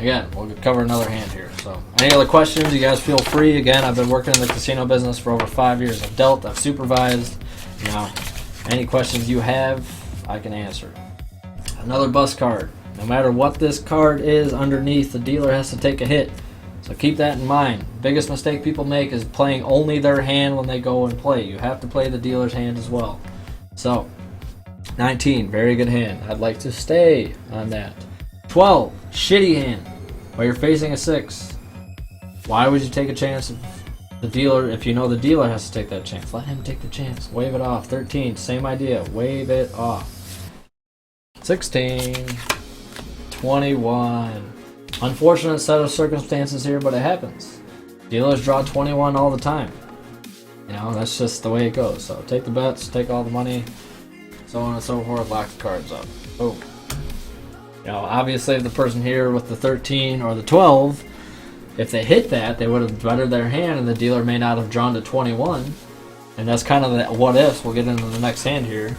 again, we'll cover another hand here. So, any other questions, you guys feel free. Again, I've been working in the casino business for over 5 years. I've dealt, I've supervised. You know, any questions you have, I can answer. Another bus card. No matter what this card is underneath, the dealer has to take a hit. So keep that in mind. Biggest mistake people make is playing only their hand when they go and play. You have to play the dealer's hand as well. So, 19, very good hand. I'd like to stay on that. 12, shitty hand. While you're facing a 6. Why would you take a chance of the dealer if you know the dealer has to take that chance? Let him take the chance. Wave it off. 13, same idea. Wave it off. 16, 21. Unfortunate set of circumstances here, but it happens. Dealers draw 21 all the time. You know, that's just the way it goes. So take the bets, take all the money, so on and so forth, lock the cards up. Boom. You know, obviously the person here with the 13 or the 12, if they hit that, they would have bettered their hand and the dealer may not have drawn to 21. And that's kind of the what ifs. We'll get into the next hand here.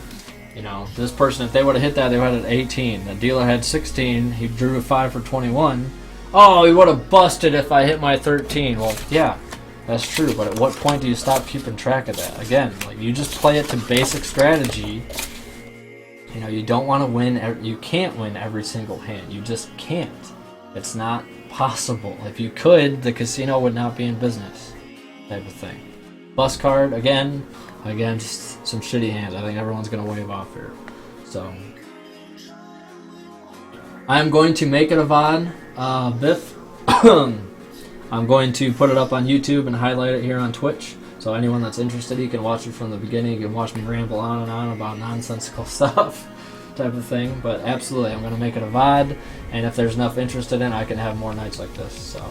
You know, this person, if they would have hit that, they would have had 18. The dealer had 16. He drew a 5 for 21. Oh, he would have busted if I hit my 13. Well, yeah, that's true. But at what point do you stop keeping track of that? Again, like, you just play it to basic strategy. You know, you don't want to win. You can't win every single hand. You just can't. It's not possible. If you could, the casino would not be in business. Type of thing. Bus card, again, just some shitty hands. I think everyone's going to wave off here. So, I'm going to make it a VOD, Biff. I'm going to put it up on YouTube and highlight it here on Twitch. So anyone that's interested, you can watch it from the beginning. You can watch me ramble on and on about nonsensical stuff type of thing. But absolutely, I'm going to make it a VOD. And if there's enough interested in, I can have more nights like this. So,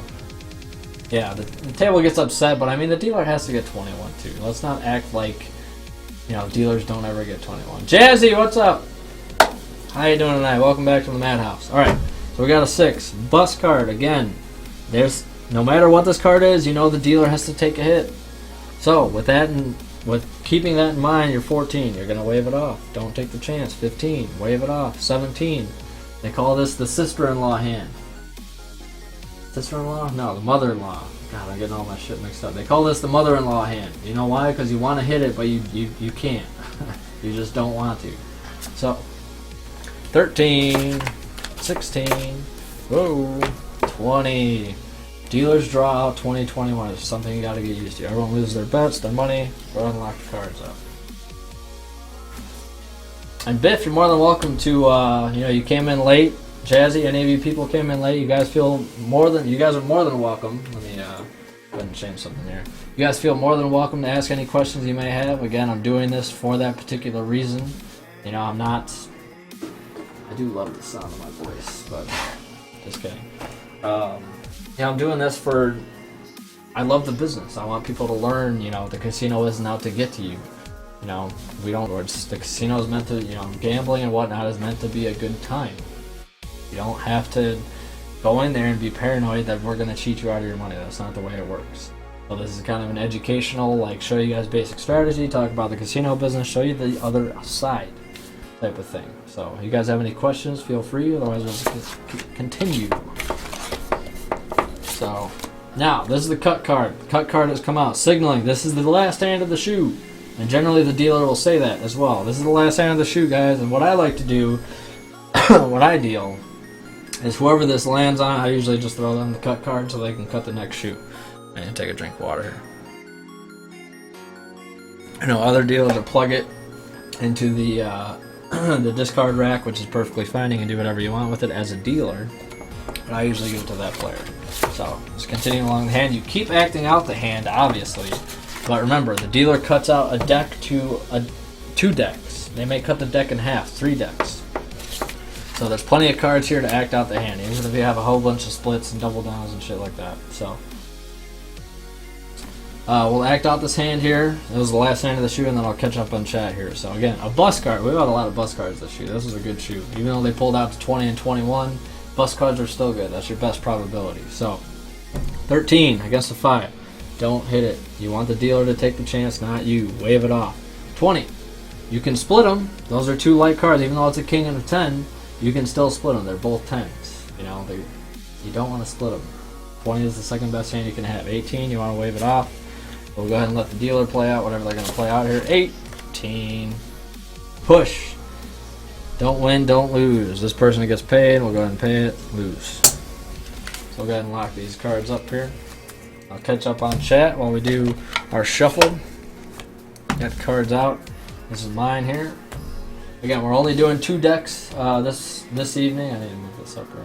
yeah, the table gets upset, but I mean, the dealer has to get 21 too. Let's not act like, you know, dealers don't ever get 21. Jazzy, what's up? How you doing tonight? Welcome back to the Madhouse. Alright, so we got a 6. Bus card, again. There's, no matter what this card is, you know the dealer has to take a hit. So, with that and with keeping that in mind, you're 14. You're going to wave it off. Don't take the chance. 15. Wave it off. 17. They call this the sister-in-law hand. Sister-in-law? No, the mother-in-law. God, I'm getting all my shit mixed up. They call this the mother-in-law hand. You know why? Because you want to hit it, but you can't. You just don't want to. So, 13, 16, whoa, 20. Dealers draw out 2021 is something you got to get used to. Everyone loses their bets, their money, or unlock the cards up. And Biff, you're more than welcome to, you came in late. Jazzy, any of you people came in late, you guys are more than welcome. Let me go ahead and change something here. You guys feel more than welcome to ask any questions you may have. Again, I'm doing this for that particular reason. I do love the sound of my voice, but just kidding. I'm doing this I love the business. I want people to learn, the casino isn't out to get to you. The casino is meant to, gambling and whatnot is meant to be a good time. You don't have to go in there and be paranoid that we're going to cheat you out of your money. That's not the way it works. So this is kind of an educational, show you guys basic strategy, talk about the casino business, show you the other side type of thing. So if you guys have any questions, feel free. Otherwise, we'll continue. So now, this is the cut card. The cut card has come out, signaling this is the last hand of the shoe. And generally the dealer will say that as well. This is the last hand of the shoe, guys. And what I like to do, what I deal, is whoever this lands on, I usually just throw them the cut card so they can cut the next shoe. And take a drink of water here. Other dealers will plug it into the the discard rack, which is perfectly fine. You can do whatever you want with it as a dealer. But I usually give it to that player. So, just continue along the hand. You keep acting out the hand, obviously. But remember, the dealer cuts out a deck to 2 decks. They may cut the deck in half, 3 decks. So there's plenty of cards here to act out the hand, even if you have a whole bunch of splits and double downs and shit like that. So we'll act out this hand here. It was the last hand of the shoe, and then I'll catch up on chat here. So again, a bus card. We've had a lot of bus cards this shoe. This is a good shoe. Even though they pulled out to 20 and 21, bus cards are still good. That's your best probability. So 13 against a 5. Don't hit it. You want the dealer to take the chance, not you. Wave it off. 20. You can split them. Those are 2 light cards. Even though it's a king and a 10, you can still split them. They're both 10s. You don't want to split them. 20 is the second best hand you can have. 18, you want to wave it off. We'll go ahead and let the dealer play out whatever they're going to play out here. 18. Push. Don't win, don't lose. This person gets paid. We'll go ahead and pay it. Lose. So we'll go ahead and lock these cards up here. I'll catch up on chat while we do our shuffle. Got cards out. This is mine here. Again, we're only doing 2 decks this evening. I need to move this up here.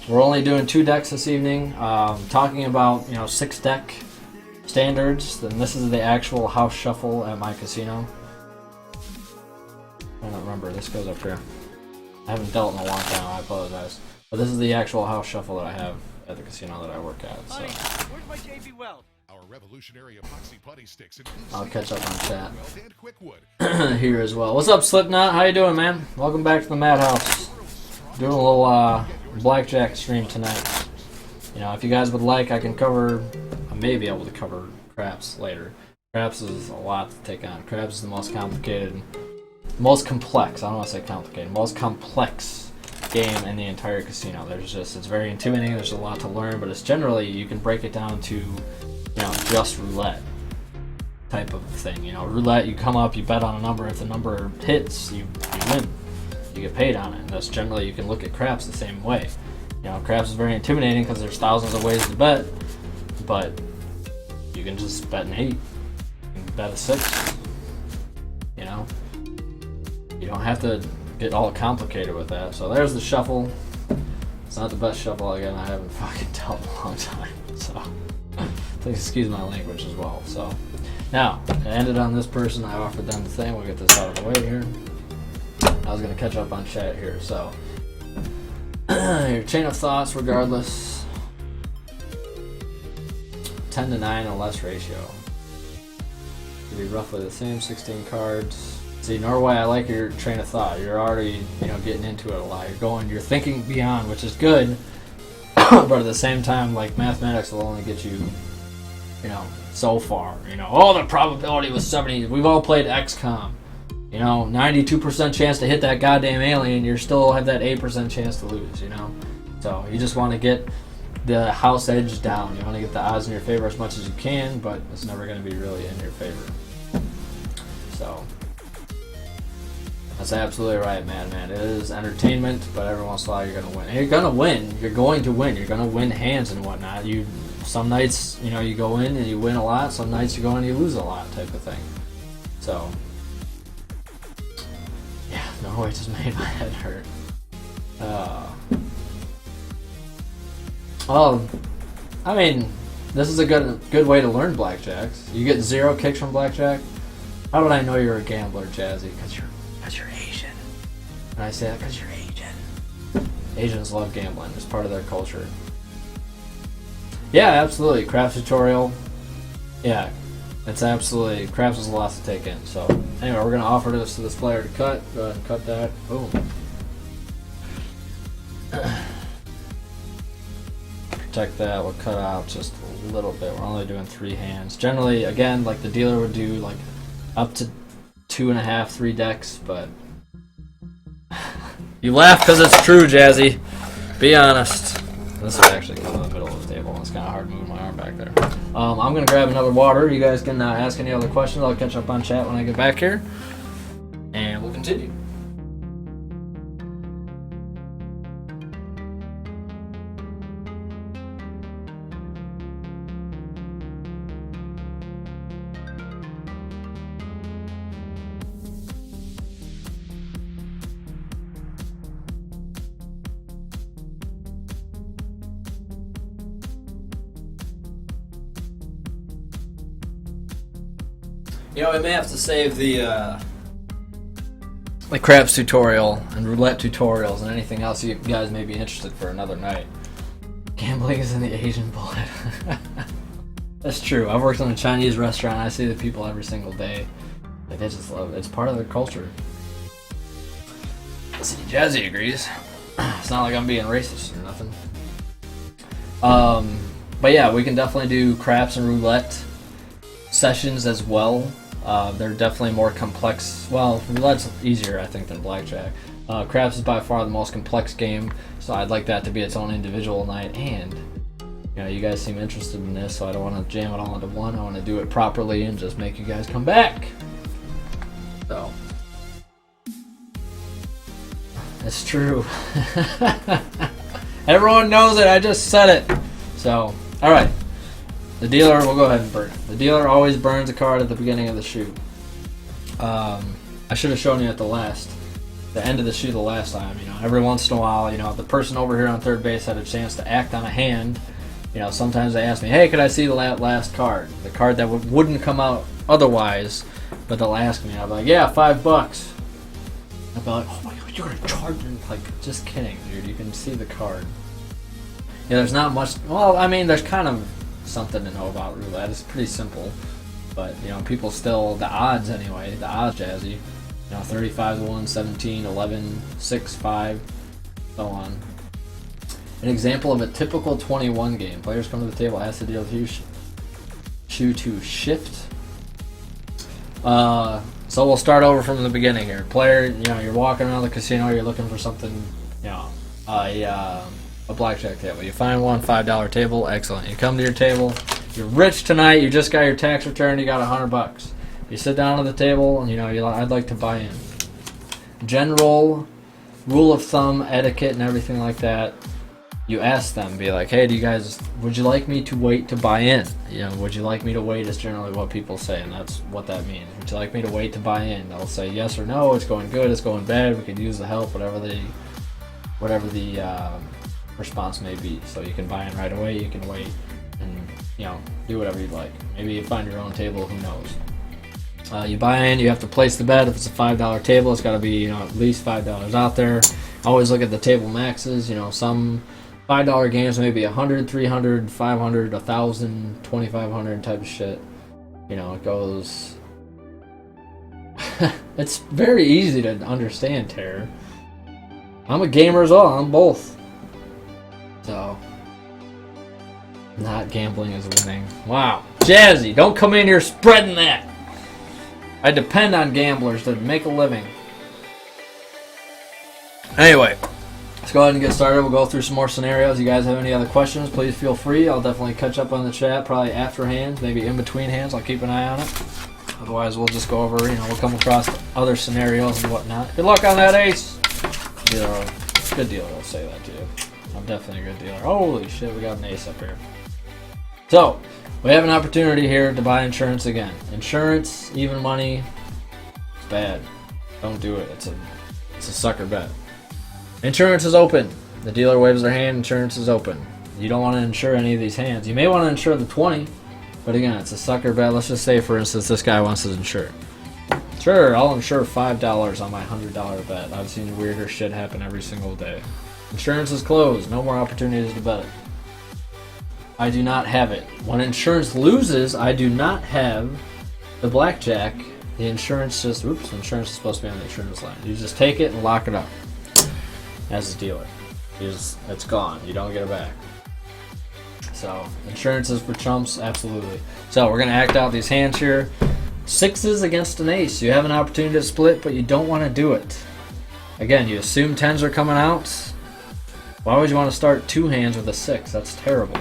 We're only doing 2 decks this evening. Talking about 6 deck standards. Then this is the actual house shuffle at my casino. I don't remember. This goes up here. I haven't dealt in a long time. I apologize. But this is the actual house shuffle that I have at the casino that I work at. So Where's my JV Weld? Our revolutionary epoxy putty sticks I'll catch up on chat here as well. What's up, Slipknot? How you doing, man? Welcome back to the Madhouse. Doing a little Blackjack stream tonight. If you guys would like, I may be able to cover craps later. Craps is a lot to take on. Craps is the most complicated, most complex. I don't want to say complicated. Most complex game in the entire casino. It's very intimidating. There's a lot to learn, but it's generally, you can break it down to just roulette type of thing. Roulette, you come up, you bet on a number. If the number hits, you win. You get paid on it. And that's generally, you can look at craps the same way. Craps is very intimidating because there's thousands of ways to bet, but you can just bet an 8. You can bet a 6. You don't have to get all complicated with that. So there's the shuffle. It's not the best shuffle again. I haven't fucking dealt in a long time. So please excuse my language as well. So now I ended on this person. I offered them the thing. We'll get this out of the way here. I was gonna catch up on chat here. So your chain of thoughts, regardless. 10 to 9 or less ratio. It'd be roughly the same. 16 cards. See, Norway, I like your train of thought. You're already, getting into it a lot. You're thinking beyond, which is good. But at the same time, mathematics will only get you, so far. The probability was 70. We've all played XCOM. 92% chance to hit that goddamn alien. You still have that 8% chance to lose. So you just want to get the house edge down. You want to get the odds in your favor as much as you can, but it's never going to be really in your favor. So That's absolutely right, man. It is entertainment, but every once in a while you're gonna win. And you're gonna win. You're going to win. You're gonna win hands and whatnot. Some nights, you go in and you win a lot. Some nights you go in and you lose a lot, type of thing. So, yeah, no, it just made my head hurt. Well, I mean, this is a good way to learn blackjacks. You get 0 kicks from blackjack. How would I know you're a gambler, Jazzy? Because you're Asian. And I say that because you're Asian. Asians love gambling. It's part of their culture. Yeah, absolutely. Craps tutorial. Yeah, it's absolutely... Craps is a lot to take in. So, anyway, we're going to offer this to this player to cut. Go ahead and cut that. Boom. Protect that. We'll cut out just a little bit. We're only doing 3 hands. Generally, again, like the dealer would do, like up to 2.5, 3 decks, but you laugh because it's true, Jazzy. Be honest. This would actually come in the middle of the table. It's kind of hard moving my arm back there. I'm going to grab another water. You guys can ask any other questions. I'll catch up on chat when I get back here. And we'll continue. We may have to save the craps tutorial and roulette tutorials and anything else you guys may be interested for another night. Gambling is in the Asian blood. That's true. I've worked in a Chinese restaurant. I see the people every single day. Like, they just love it. It's part of their culture. See, Jazzy agrees. It's not like I'm being racist or nothing. But yeah, we can definitely do craps and roulette sessions as well. They're definitely more complex. Well, roulette's easier, I think, than blackjack. Craps is by far the most complex game, so I'd like that to be its own individual night. And you guys seem interested in this, so I don't want to jam it all into one. I want to do it properly and just make you guys come back. So it's true. Everyone knows it. I just said it. So, all right. The dealer will go ahead and burn it. The dealer always burns a card at the beginning of the shoot. I should have shown you at the end of the shoot the last time. Every once in a while, the person over here on third base had a chance to act on a hand. Sometimes they ask me, hey, could I see the last card? The card that wouldn't come out otherwise, but they'll ask me. I'll be like, yeah, $5. I'll be like, oh my God, you're going to charge me? Like, just kidding, dude. You can see the card. Yeah, there's not much. Well, I mean, there's kind of something to know about roulette. It's pretty simple, but people still, the odds anyway, the odds, Jazzy, 35 to 1, 17, 11, 6, 5, so on. An example of a typical 21 game. Players come to the table, ask the dealer to shift. So we'll start over from the beginning here. Player, you're walking around the casino, you're looking for something, a blackjack table. You find one, $5 table, excellent. You come to your table, you're rich tonight, you just got your tax return, you got $100. You sit down at the table, and I'd like to buy in. General rule of thumb, etiquette, and everything like that. You ask them, be like, hey, would you like me to wait to buy in? Would you like me to wait is generally what people say, and that's what that means. Would you like me to wait to buy in? They'll say yes or no, it's going good, it's going bad, we could use the help, whatever the response may be. So you can buy in right away, you can wait, and do whatever you'd like. Maybe you find your own table, who knows. You buy in, you have to place the bet. If it's a $5 table, it's got to be at least $5 out there. Always look at the table maxes. Some $5 games may be 100, 300, 500, 1,000, 2,500 type of shit. It goes. It's very easy to understand, Terror. I'm a gamer as well. I'm both. So, not gambling is winning. Wow. Jazzy, don't come in here spreading that. I depend on gamblers to make a living. Anyway, let's go ahead and get started. We'll go through some more scenarios. You guys have any other questions, please feel free. I'll definitely catch up on the chat, probably after hands, maybe in between hands. I'll keep an eye on it. Otherwise, we'll just go over, we'll come across other scenarios and whatnot. Good luck on that ace! Dealer, good dealer will say that to you. I'm definitely a good dealer. Holy shit, we got an ace up here. So, we have an opportunity here to buy insurance again. Insurance, even money, it's bad. Don't do it. It's a sucker bet. Insurance is open. The dealer waves their hand, insurance is open. You don't want to insure any of these hands. You may want to insure the 20, but again, it's a sucker bet. Let's just say, for instance, this guy wants to insure. Sure, I'll insure $5 on my $100 bet. I've seen weirder shit happen every single day. Insurance is closed. No more opportunities to bet it. I do not have it. When insurance loses, I do not have the blackjack. The insurance just, insurance is supposed to be on the insurance line. You just take it and lock it up as a dealer. It's gone. You don't get it back. So, insurance is for chumps, absolutely. So, we're going to act out these hands here. Sixes against an ace. You have an opportunity to split, but you don't want to do it. Again, you assume tens are coming out. Why would you want to start two hands with a 6? That's terrible.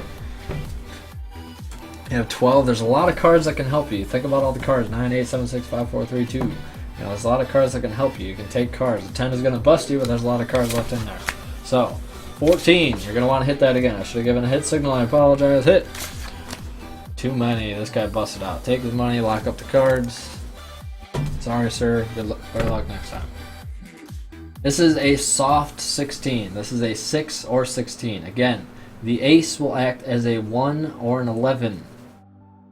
You have 12. There's a lot of cards that can help you. Think about all the cards. 9, 8, 7, 6, 5, 4, 3, 2. There's a lot of cards that can help you. You can take cards. The 10 is going to bust you, but there's a lot of cards left in there. So, 14. You're going to want to hit that again. I should have given a hit signal. I apologize. Hit. Too many. This guy busted out. Take his money. Lock up the cards. Sorry, sir. Better luck next time. This is a soft 16. This is a 6 or 16. Again, the ace will act as a 1 or an 11.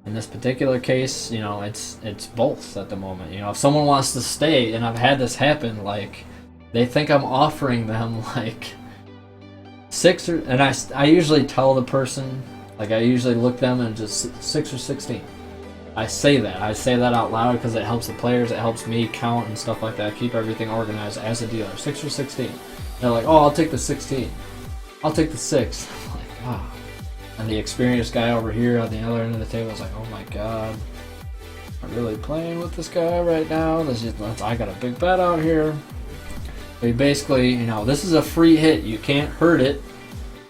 In this particular case, it's both at the moment. If someone wants to stay, and I've had this happen, like, they think I'm offering them, like, 6 or, and I usually tell the person, like, I usually look them and just 6 or 16. I say that out loud because it helps the players, it helps me count and stuff like that, keep everything organized as a dealer. 6 or 16. They're like, oh, I'll take the 16. I'll take the 6. I'm like, ah. And the experienced guy over here on the other end of the table is like, oh my god, I'm really playing with this guy right now. I got a big bet out here. But basically, this is a free hit. You can't hurt it.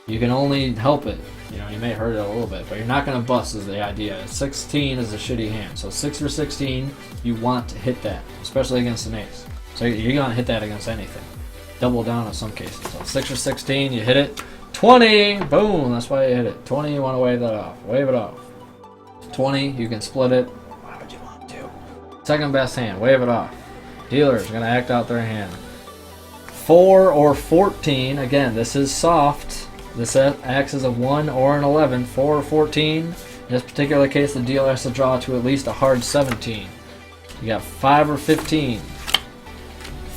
You can only help it. You may hurt it a little bit, but you're not going to bust is the idea. 16 is a shitty hand. So 6 or 16, you want to hit that, especially against an ace. So you're going to hit that against anything. Double down in some cases. So 6 or 16, you hit it. 20, boom, that's why you hit it. 20, you want to wave that off. Wave it off. 20, you can split it. Why would you want to? Second best hand, wave it off. Dealers are going to act out their hand. 4 or 14, again, this is soft. This acts as a 1 or an 11. 4 or 14. In this particular case, the dealer has to draw to at least a hard 17. You got 5 or 15.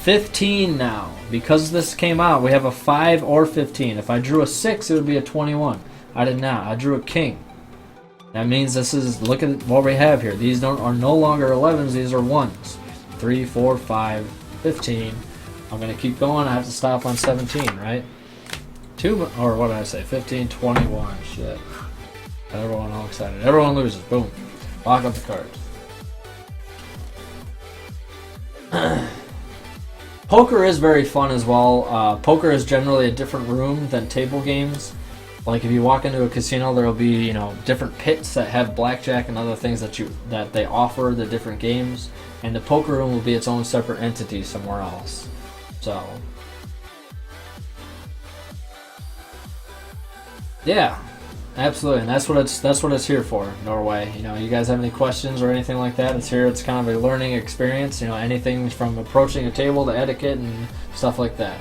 15 now. Because this came out, we have a 5 or 15. If I drew a 6, it would be a 21. I did not. I drew a king. That means this is, look at what we have here. These are no longer 11s, these are 1s. 3, 4, 5, 15. I'm going to keep going. I have to stop on 17, right? Or what did I say? 15, 21. Shit. Everyone all excited. Everyone loses. Boom. Lock up the cards. Poker is very fun as well. Poker is generally a different room than table games. Like if you walk into a casino, there will be different pits that have blackjack and other things that they offer the different games, and the poker room will be its own separate entity somewhere else. So yeah, absolutely, and that's what it's here for. Norway. You guys have any questions or anything like that? It's here. It's kind of a learning experience. Anything from approaching a table to etiquette and stuff like that.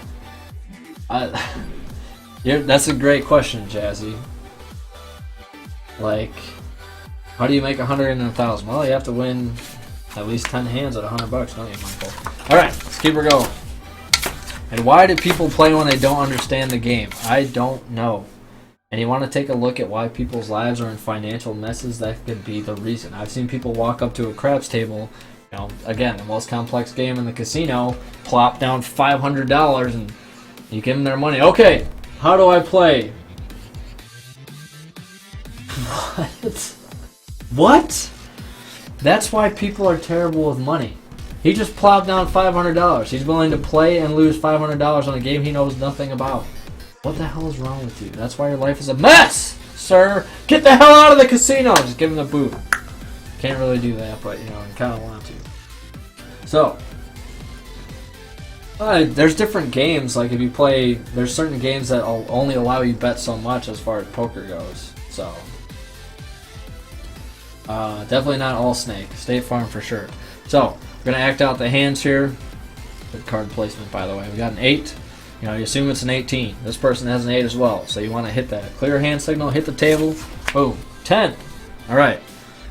That's a great question, Jazzy. Like, how do you make 100 and 1,000? Well, you have to win at least 10 hands at $100, don't you, Michael? All right, let's keep her going. And why do people play when they don't understand the game? I don't know. And you want to take a look at why people's lives are in financial messes, that could be the reason. I've seen people walk up to a craps table, again, the most complex game in the casino, plop down $500 and you give them their money. Okay, how do I play? What? That's why people are terrible with money. He just plopped down $500. He's willing to play and lose $500 on a game he knows nothing about. What the hell is wrong with you? That's why your life is a mess, sir. Get the hell out of the casino. Just give him the boot. Can't really do that, but you know, I kind of want to. So, there's different games. Like if you play, there's certain games that only allow you bet so much as far as poker goes. So, definitely not all Snake. State Farm for sure. So, we're gonna act out the hands here. Good card placement, by the way. We got an 8. You know, you assume it's an 18. This person has an 8 as well, so you want to hit that. Clear hand signal, hit the table. Boom. 10. All right.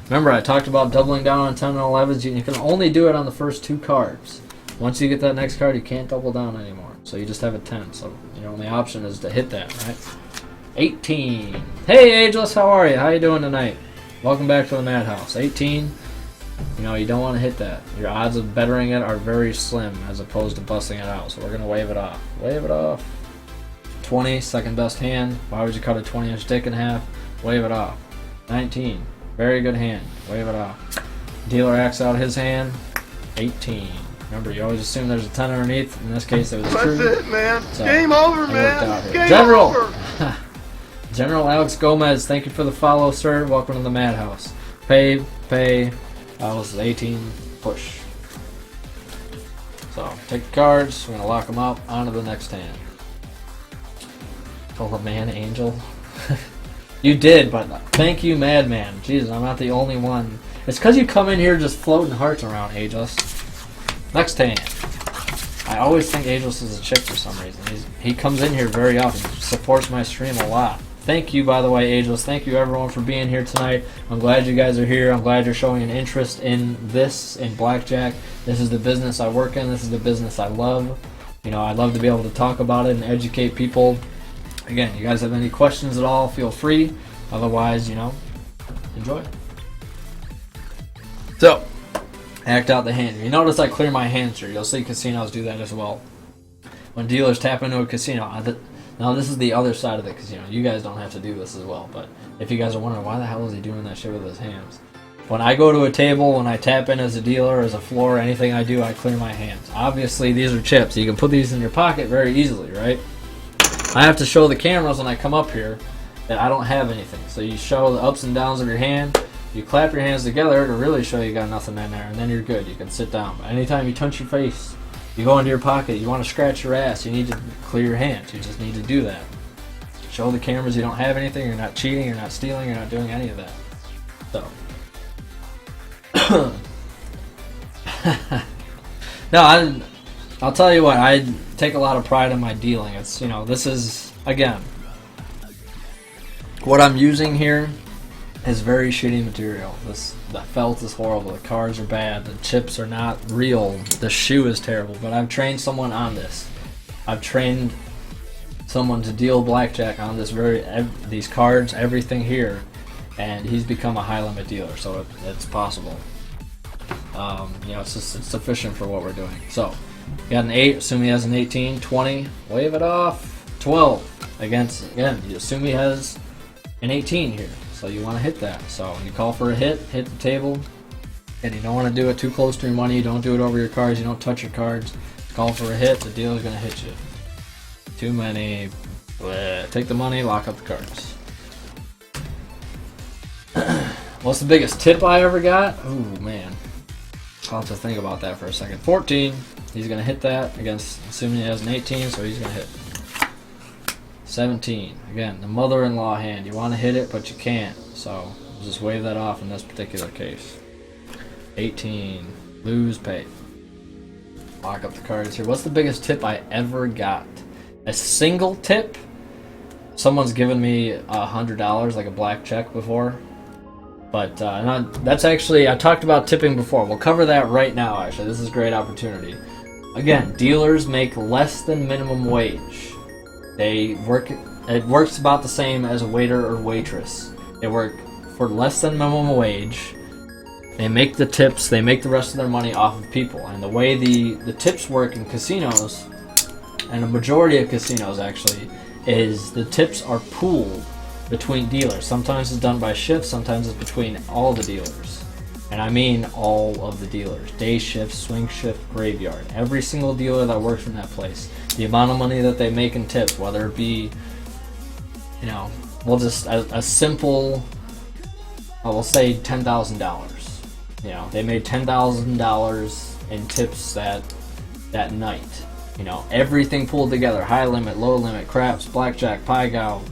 Remember, I talked about doubling down on 10 and 11s. You can only do it on the first 2 cards. Once you get that next card, you can't double down anymore. So you just have a 10. So your only option is to hit that, right? 18. Hey, Ageless, how are you? How you doing tonight? Welcome back to the Madhouse. 18. You know, you don't want to hit that. Your odds of bettering it are very slim as opposed to busting it out. So we're going to wave it off. Wave it off. 20, second best hand. Why would you cut a 20-inch dick in half? Wave it off. 19, very good hand. Wave it off. Dealer acts out his hand. 18. Remember, you always assume there's a 10 underneath. In this case, it was true. That's it, man. So, game over, man. Game General! over. General Alex Gomez, thank you for the follow, sir. Welcome to the Madhouse. Pay. This is 18. Push. So, take the cards. We're going to lock them up. On to the next hand. Call the man angel. You did, but thank you, Madman. Jesus, I'm not the only one. It's because you come in here just floating hearts around, Ageless. Next hand. I always think Ageless is a chick for some reason. He comes in here very often. Supports my stream a lot. Thank you, by the way, Ageless. Thank you, everyone, for being here tonight. I'm glad you guys are here. I'm glad you're showing an interest in this, in Blackjack. This is the business I work in. This is the business I love. You know, I'd love to be able to talk about it and educate people. Again, you guys have any questions at all, feel free. Otherwise, you know, enjoy. So, act out the hand. You notice I clear my hands here. You'll see casinos do that as well. When dealers tap into a casino, now this is the other side of the casino. You guys don't have to do this as well, but if you guys are wondering why the hell is he doing that shit with his hands? When I go to a table, when I tap in as a dealer, as a floor, anything I do, I clear my hands. Obviously, these are chips. You can put these in your pocket very easily, right? I have to show the cameras when I come up here that I don't have anything. So you show the ups and downs of your hand. You clap your hands together to really show you got nothing in there, and then you're good. You can sit down. But anytime you touch your face, you go into your pocket, you want to scratch your ass, you need to clear your hands. You just need to do that. Show the cameras you don't have anything. You're not cheating. You're not stealing. You're not doing any of that. So. No, I'll tell you what, I take a lot of pride in my dealing. It's, you know, this is, again, what I'm using here is very shitty material. The felt is horrible, the cards are bad, the chips are not real, the shoe is terrible, but I've trained someone on this. I've trained someone to deal blackjack on this these cards, everything here, and he's become a high limit dealer, so it's possible. You know, it's sufficient for what we're doing. So, got an 8, assume he has an 18, 20, wave it off, 12, again, you assume he has an 18 here, so you want to hit that. So you call for a hit the table, and you don't want to do it too close to your money, you don't do it over your cards, you don't touch your cards, call for a hit, the dealer's going to hit you. Too many, bleh. Take the money, lock up the cards. What's the biggest tip I ever got? Ooh, man. I'll have to think about that for a second. 14. He's going to hit that against, assuming he has an 18, so he's going to hit. 17. Again, the mother-in-law hand. You want to hit it, but you can't. So, just wave that off in this particular case. 18. Lose, pay. Lock up the cards here. What's the biggest tip I ever got? A single tip? Someone's given me $100, like a black check before. But that's actually, I talked about tipping before. We'll cover that right now, actually. This is a great opportunity. Again, dealers make less than minimum wage. It works about the same as a waiter or waitress. They work for less than minimum wage. They make the tips, they make the rest of their money off of people. And the way the tips work in casinos, and a majority of casinos actually, is the tips are pooled between dealers. Sometimes it's done by shift, sometimes it's between all the dealers. And I mean all of the dealers. Day shift, swing shift, graveyard. Every single dealer that works in that place. The amount of money that they make in tips, whether it be, you know, we'll just, a simple, I will say $10,000. You know, they made $10,000 in tips that night. You know, everything pulled together: high limit, low limit, craps, blackjack, pie gow,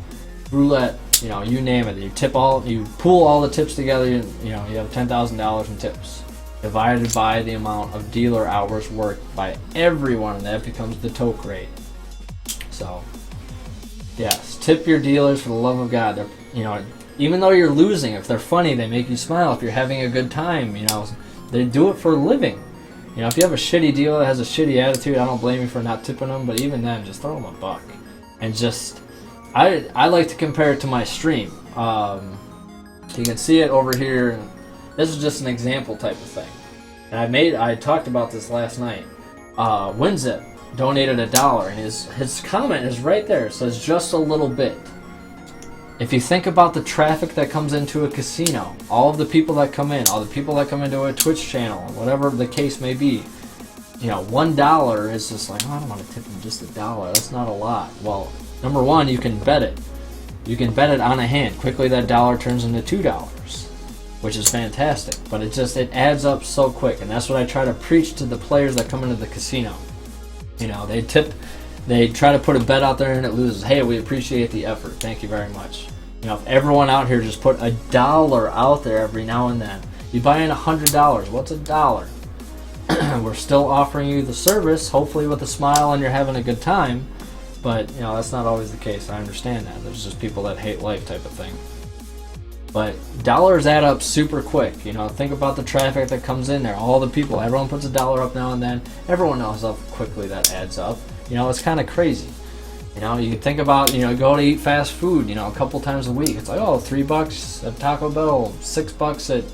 roulette. You know, you name it. You pool all the tips together. You know, you have $10,000 in tips, divided by the amount of dealer hours worked by everyone, and that becomes the toke rate. So, yes, tip your dealers for the love of God. They're, you know, even though you're losing, if they're funny, they make you smile. If you're having a good time, you know, they do it for a living. You know, if you have a shitty dealer that has a shitty attitude, I don't blame you for not tipping them, but even then, just throw them a buck. And just, I like to compare it to my stream. You can see it over here. This is just an example type of thing. And I talked about this last night. WinZip donated $1, and his comment is right there. It says just a little bit. If you think about the traffic that comes into a casino, all of the people that come in, all the people that come into a Twitch channel, whatever the case may be, you know, $1 is just like, oh, I don't want to tip them just $1. That's not a lot. Well, number one, you can bet it. You can bet it on a hand. Quickly, that dollar turns into $2, which is fantastic. But it adds up so quick, and that's what I try to preach to the players that come into the casino. You know, they try to put a bet out there and it loses. Hey, we appreciate the effort. Thank you very much. You know, if everyone out here just put $1 out there every now and then, you buy in $100. What's $1? We're still offering you the service, hopefully with a smile and you're having a good time. But, you know, that's not always the case. I understand that. There's just people that hate life type of thing. But dollars add up super quick. You know, think about the traffic that comes in there. All the people, everyone puts $1 up now and then. Everyone knows how quickly that adds up. You know, it's kind of crazy. You know, you think about, you know, go to eat fast food, you know, a couple times a week. It's like, oh, $3 at Taco Bell, $6 at,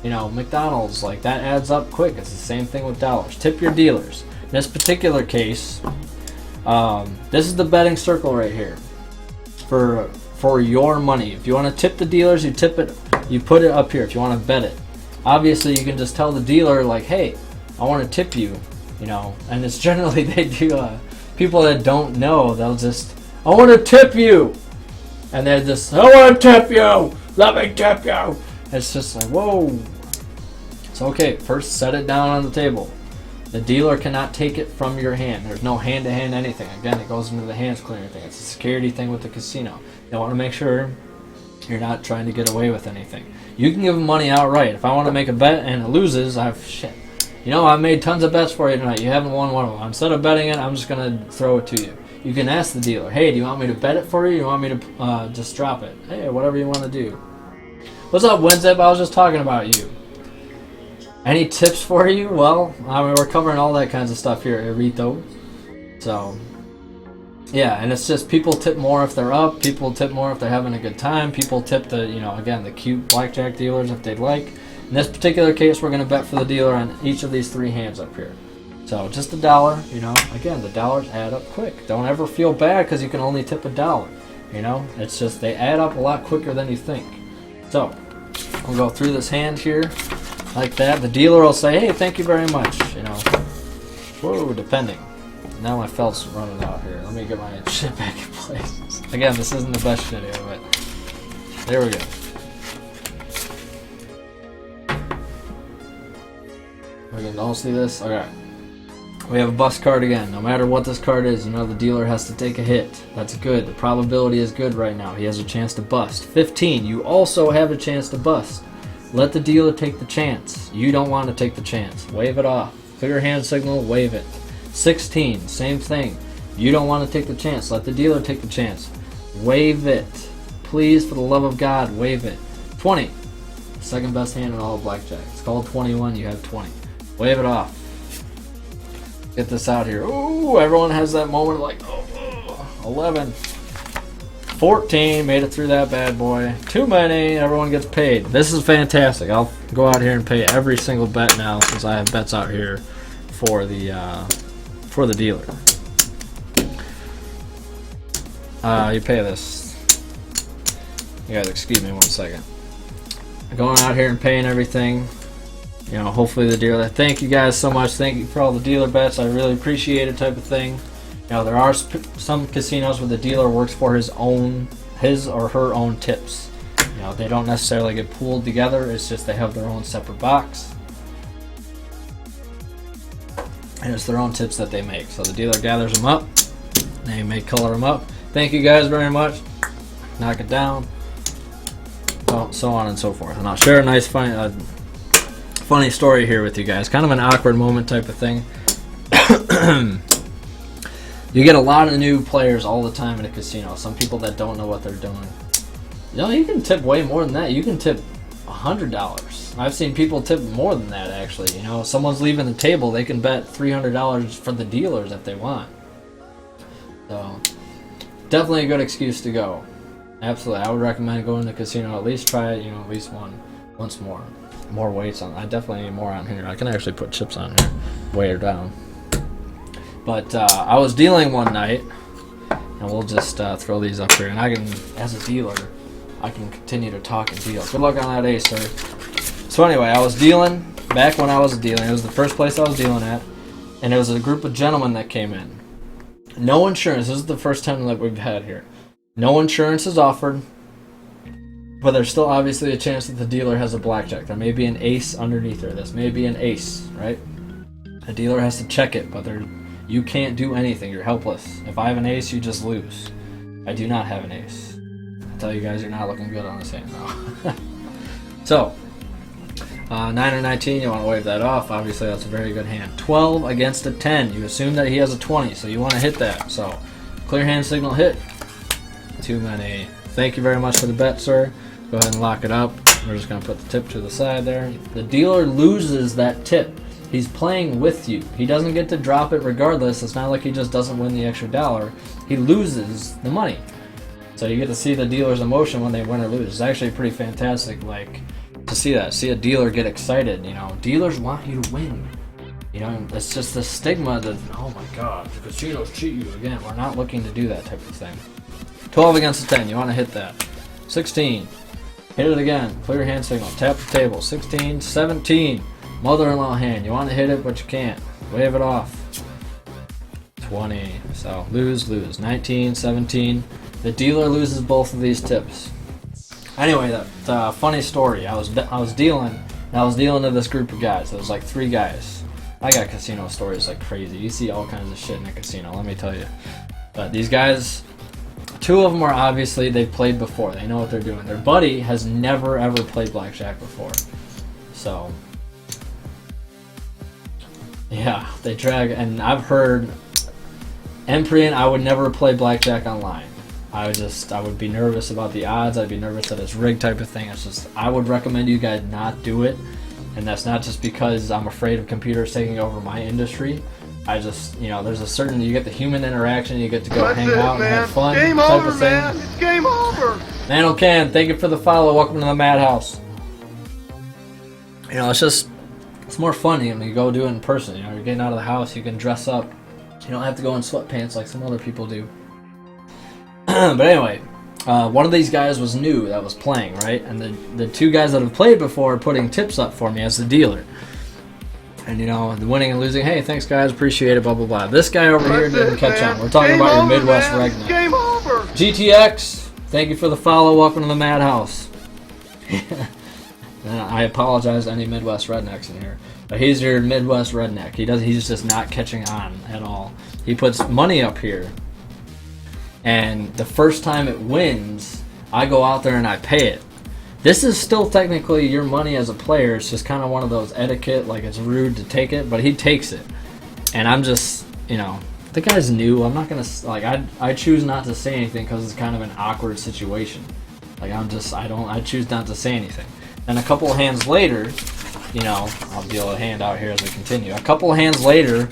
you know, McDonald's. Like, that adds up quick. It's the same thing with dollars. Tip your dealers. In this particular case, this is the betting circle right here for your money. If you want to tip the dealers, you tip it, you put it up here if you want to bet it. Obviously, you can just tell the dealer, like, hey, I want to tip you, you know, and it's generally they do, people that don't know, they'll just, I want to tip you, and they're just, I want to tip you, let me tip you. It's just like, whoa. It's okay, first set it down on the table. The dealer cannot take it from your hand. There's no hand-to-hand anything. Again, it goes into the hands clearing thing. It's a security thing with the casino. You want to make sure you're not trying to get away with anything. You can give them money outright. If I want to make a bet and it loses, shit. You know, I've made tons of bets for you tonight. You haven't won one of them. Instead of betting it, I'm just going to throw it to you. You can ask the dealer, hey, do you want me to bet it for you? You want me to just drop it? Hey, whatever you want to do. What's up, WinZip? I was just talking about you. Any tips for you? Well, I mean, we're covering all that kinds of stuff here, Erito. So, yeah, and it's just people tip more if they're up. People tip more if they're having a good time. People tip the, you know, again, the cute blackjack dealers if they'd like. In this particular case, we're going to bet for the dealer on each of these 3 hands up here. So, just $1, you know. Again, the dollars add up quick. Don't ever feel bad because you can only tip $1. You know, it's just they add up a lot quicker than you think. So, we'll go through this hand here. Like that. The dealer will say, hey, thank you very much, you know. Whoa, depending. Now my felt's running out here. Let me get my shit back in place. Again, this isn't the best video, but there we go. We can all see this? Okay. We have a bust card again. No matter what this card is, you know the dealer has to take a hit. That's good. The probability is good right now. He has a chance to bust. 15, you also have a chance to bust. Let the dealer take the chance. You don't want to take the chance. Wave it off. Clear hand signal, wave it. 16, same thing. You don't want to take the chance. Let the dealer take the chance. Wave it. Please, for the love of God, wave it. 20, second best hand in all of blackjack. It's called 21, you have 20. Wave it off. Get this out here. Ooh, everyone has that moment like, oh, 11. 14, made it through that bad boy. Too many, everyone gets paid. This is fantastic. I'll go out here and pay every single bet now since I have bets out here for the dealer. You pay this. You guys excuse me one second. Going out here and paying everything. You know, hopefully the dealer. Thank you guys so much. Thank you for all the dealer bets. I really appreciate it type of thing. You know, there are some casinos where the dealer works for his or her own tips. You know, they don't necessarily get pooled together. It's just they have their own separate box. and it's their own tips that they make. So the dealer gathers them up, they may color them up. Thank you guys very much. Knock it down. So on and so forth. And I'll share a nice funny story here with you guys. Kind of an awkward moment type of thing. You get a lot of new players all the time in a casino. Some people that don't know what they're doing. You can tip way more than that. You can tip $100. I've seen people tip more than that, actually. Someone's leaving the table, they can bet $300 for the dealers if they want. So, definitely a good excuse to go. Absolutely, I would recommend going to the casino. At least try it, at least once more. More weights on. I definitely need more on here. I can actually put chips on here, weigh her down. But I was dealing one night, and we'll just throw these up here. And I can, as a dealer, I can continue to talk and deal. Good luck on that ace, sir. So anyway, I was dealing back when I was dealing. It was the first place I was dealing at, and it was a group of gentlemen that came in. No insurance. This is the first time that we've had here. No insurance is offered, but there's still obviously a chance that the dealer has a blackjack. There may be an ace underneath there. This may be an ace, right? A dealer has to check it, but you can't do anything. You're helpless. If I have an ace, you just lose. I do not have an ace. I tell you guys, you're not looking good on this hand now. So, 9 or 19, you want to wave that off. Obviously, that's a very good hand. 12 against a 10. You assume that he has a 20, so you want to hit that. So, clear hand signal hit. Too many. Thank you very much for the bet, sir. Go ahead and lock it up. We're just going to put the tip to the side there. The dealer loses that tip. He's playing with you. He doesn't get to drop it regardless. It's not like he just doesn't win the extra dollar. He loses the money. So you get to see the dealer's emotion when they win or lose. It's actually pretty fantastic, to see that. See a dealer get excited. Dealers want you to win. It's just the stigma that, oh my God, the casinos cheat you again. We're not looking to do that type of thing. 12 against a 10. You want to hit that. 16. Hit it again. Clear hand signal. Tap the table. 16. 17. Mother-in-law hand. You want to hit it, but you can't. Wave it off. 20. So lose. 19. 17. The dealer loses both of these tips. Anyway, that funny story. I was dealing, and I was dealing to this group of guys. There was like 3 guys. I got casino stories like crazy. You see all kinds of shit in a casino, let me tell you. But these guys, 2 of them are obviously, they've played before. They know what they're doing. Their buddy has never ever played blackjack before. So, yeah, they drag, and I've heard, Emprian, I would never play blackjack online. I would be nervous about the odds. I'd be nervous that it's rigged type of thing. It's just, I would recommend you guys not do it. And that's not just because I'm afraid of computers taking over my industry. I just, there's a certain, you get the human interaction, you get to go hang out and have fun. Game type over, of thing. man. It's game over. Man O'Can, thank you for the follow. Welcome to the Madhouse. It's more fun when you go do it in person. You're getting out of the house, you can dress up. You don't have to go in sweatpants like some other people do. But anyway, one of these guys was new that was playing, right? And the 2 guys that have played before are putting tips up for me as the dealer. And the winning and losing, hey, thanks guys, appreciate it, blah blah blah. This guy over here didn't catch on. We're talking about your Midwest redneck. Game over. GTX, thank you for the follow. Welcome to the Madhouse. I apologize to any Midwest rednecks in here, but he's your Midwest redneck. He's just not catching on at all. He puts money up here, and the first time it wins, I go out there and I pay it. This is still technically your money as a player. It's just kind of one of those etiquette, like it's rude to take it, but he takes it. And I'm just, the guy's new. I'm not going to, I choose not to say anything because it's kind of an awkward situation. I choose not to say anything. And a couple of hands later, I'll deal a hand out here as we continue. A couple of hands later,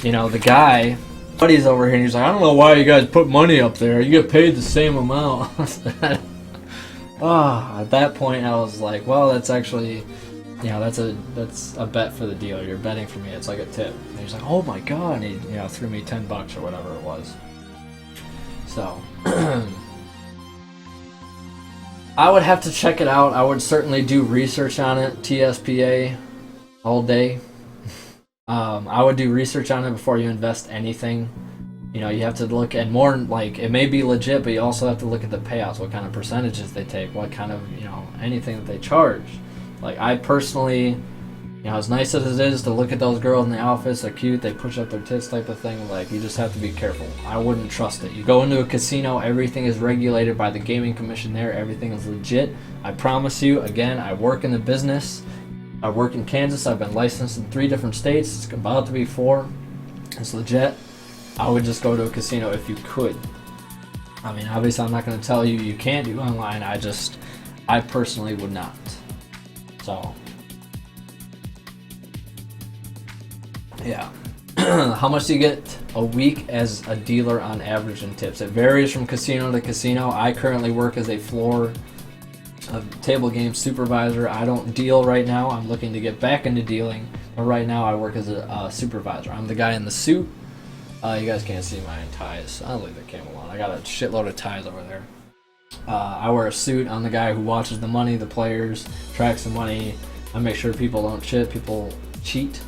the guy, buddy's over here and he's like, I don't know why you guys put money up there. You get paid the same amount. At that point I was like, well, that's actually, that's a bet for the dealer. You're betting for me. It's like a tip. And he's like, oh my God. And he, threw me $10 or whatever it was. So, I would have to check it out. I would certainly do research on it. TSPA all day. I would do research on it before you invest anything. You have to look at more, it may be legit, but you also have to look at the payouts, what kind of percentages they take, what kind of, anything that they charge. I personally, You know, as nice as it is to look at those girls in the office, they're cute, they push up their tits type of thing, like, you just have to be careful. I wouldn't trust it. You go into a casino, everything is regulated by the gaming commission there, everything is legit. I promise you, again, I work in the business. I work in Kansas, I've been licensed in 3 different states, it's about to be 4. It's legit. I would just go to a casino if you could. I mean, obviously I'm not going to tell you you can't do online, I personally would not. So, yeah. How much do you get a week as a dealer on average in tips? It varies from casino to casino. I currently work as a table game supervisor. I don't deal right now. I'm looking to get back into dealing, but right now I work as a supervisor. I'm the guy in the suit. You guys can't see my ties. I'll leave the camera on. I got a shitload of ties over there. I wear a suit. I'm the guy who watches the money, the players, tracks the money. I make sure people don't cheat.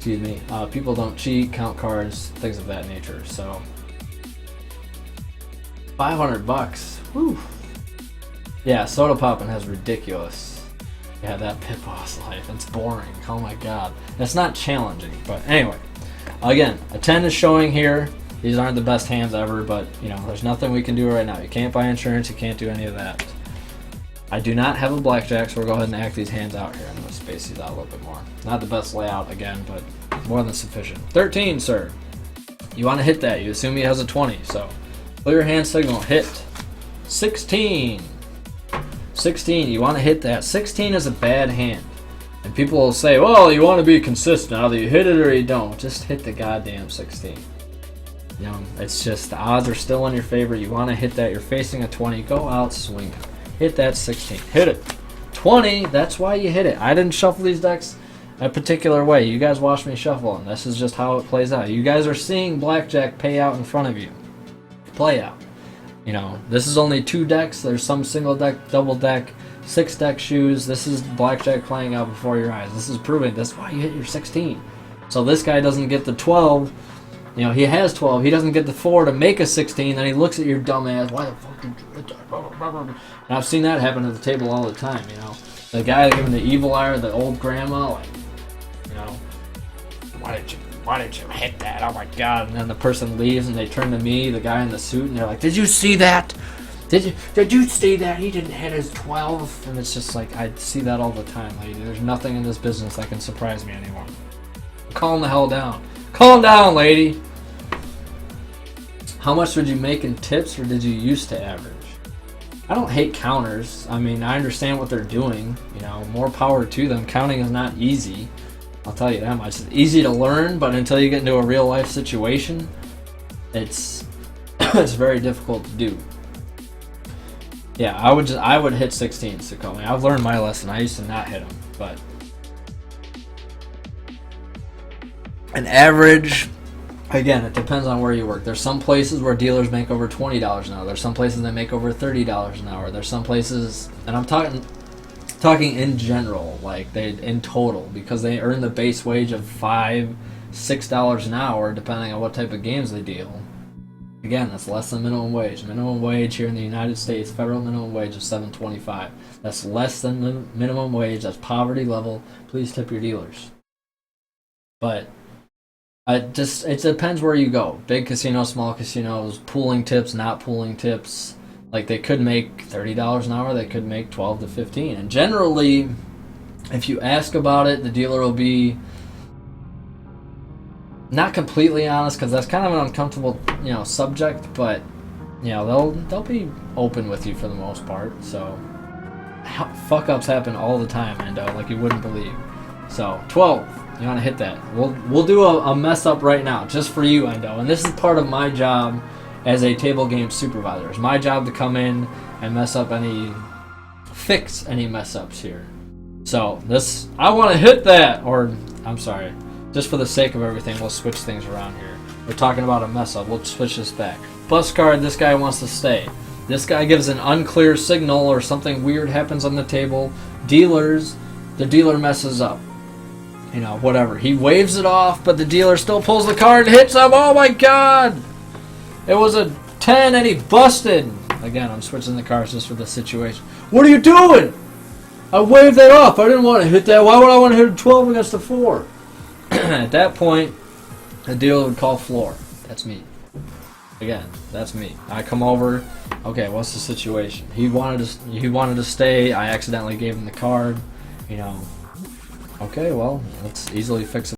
People don't cheat, count cards, things of that nature. So, $500. Whew. Yeah, soda popping has ridiculous. Yeah, that pit boss life. It's boring. Oh my god. It's not challenging, but anyway. Again, a 10 is showing here. These aren't the best hands ever, but you know, there's nothing we can do right now. You can't buy insurance, you can't do any of that. I do not have a blackjack, so we'll go ahead and act these hands out here. I'm going to space these out a little bit more. Not the best layout again, but more than sufficient. 13, sir. You want to hit that. You assume he has a 20, so clear hand signal, hit. 16. 16, you want to hit that. 16 is a bad hand. And people will say, well, you want to be consistent. Either you hit it or you don't. Just hit the goddamn 16. You know, it's just the odds are still in your favor. You want to hit that. You're facing a 20. Go out swinging. Hit that 16. Hit it. 20, that's why you hit it. I didn't shuffle these decks a particular way. You guys watch me shuffle them. This is just how it plays out. You guys are seeing blackjack pay out in front of you. Play out. You know, this is only 2 decks. There's some single deck, double deck, 6 deck shoes. This is blackjack playing out before your eyes. This is proving that's why you hit your 16. So this guy doesn't get the 12. You know, he has 12. He doesn't get the 4 to make a 16. Then he looks at your dumb ass. Why the fuck did you hit that? And I've seen that happen at the table all the time, you know. The guy giving the evil eye, or the old grandma, like, you know, why did you hit that? Oh my god. And then the person leaves and they turn to me, the guy in the suit, and they're like, did you see that? Did you see that? He didn't hit his 12. And it's just like, I see that all the time, lady. There's nothing in this business that can surprise me anymore. Calm the hell down. Calm down, lady. How much would you make in tips, or did you used to average? I don't hate counters. I mean, I understand what they're doing. You know, more power to them. Counting is not easy. I'll tell you that much. It's easy to learn, but until you get into a real life situation, it's it's very difficult to do. Yeah, I would hit 16, Sakome. I've learned my lesson. I used to not hit them, but an average, again, it depends on where you work. There's some places where dealers make over $20 an hour. There's some places that make over $30 an hour. There's some places, and I'm talking in general, like they in total, because they earn the base wage of $5, $6 an hour, depending on what type of games they deal. Again, that's less than minimum wage. Minimum wage here in the United States, federal minimum wage is $7.25. That's less than minimum wage. That's poverty level. Please tip your dealers. But it depends where you go. Big casinos, small casinos, pooling tips, not pooling tips. Like, they could make $30 an hour. They could make 12 to 15. And generally, if you ask about it, the dealer will be not completely honest, because that's kind of an uncomfortable, you know, subject. But you know, they'll be open with you for the most part. So fuck ups happen all the time, Endo, like you wouldn't believe. So 12, you want to hit that. We'll do a mess up right now just for you, Endo. And this is part of my job as a table game supervisor. It's my job to come in and fix any mess ups here. So this, I want to hit that, or I'm sorry, just for the sake of everything, we'll switch things around here. We're talking about a mess up. We'll switch this back. Bus card, this guy wants to stay. This guy gives an unclear signal, or something weird happens on the table. The dealer messes up. You know, whatever. He waves it off, but the dealer still pulls the card and hits him. Oh my god! It was a 10 and he busted. Again, I'm switching the cards just for the situation. What are you doing? I waved that off. I didn't want to hit that. Why would I want to hit a 12 against a 4? At that point, the dealer would call floor. That's me. Again, that's me. I come over. Okay, what's the situation? He wanted to stay. I accidentally gave him the card. You know. Okay, well, let's easily fix it.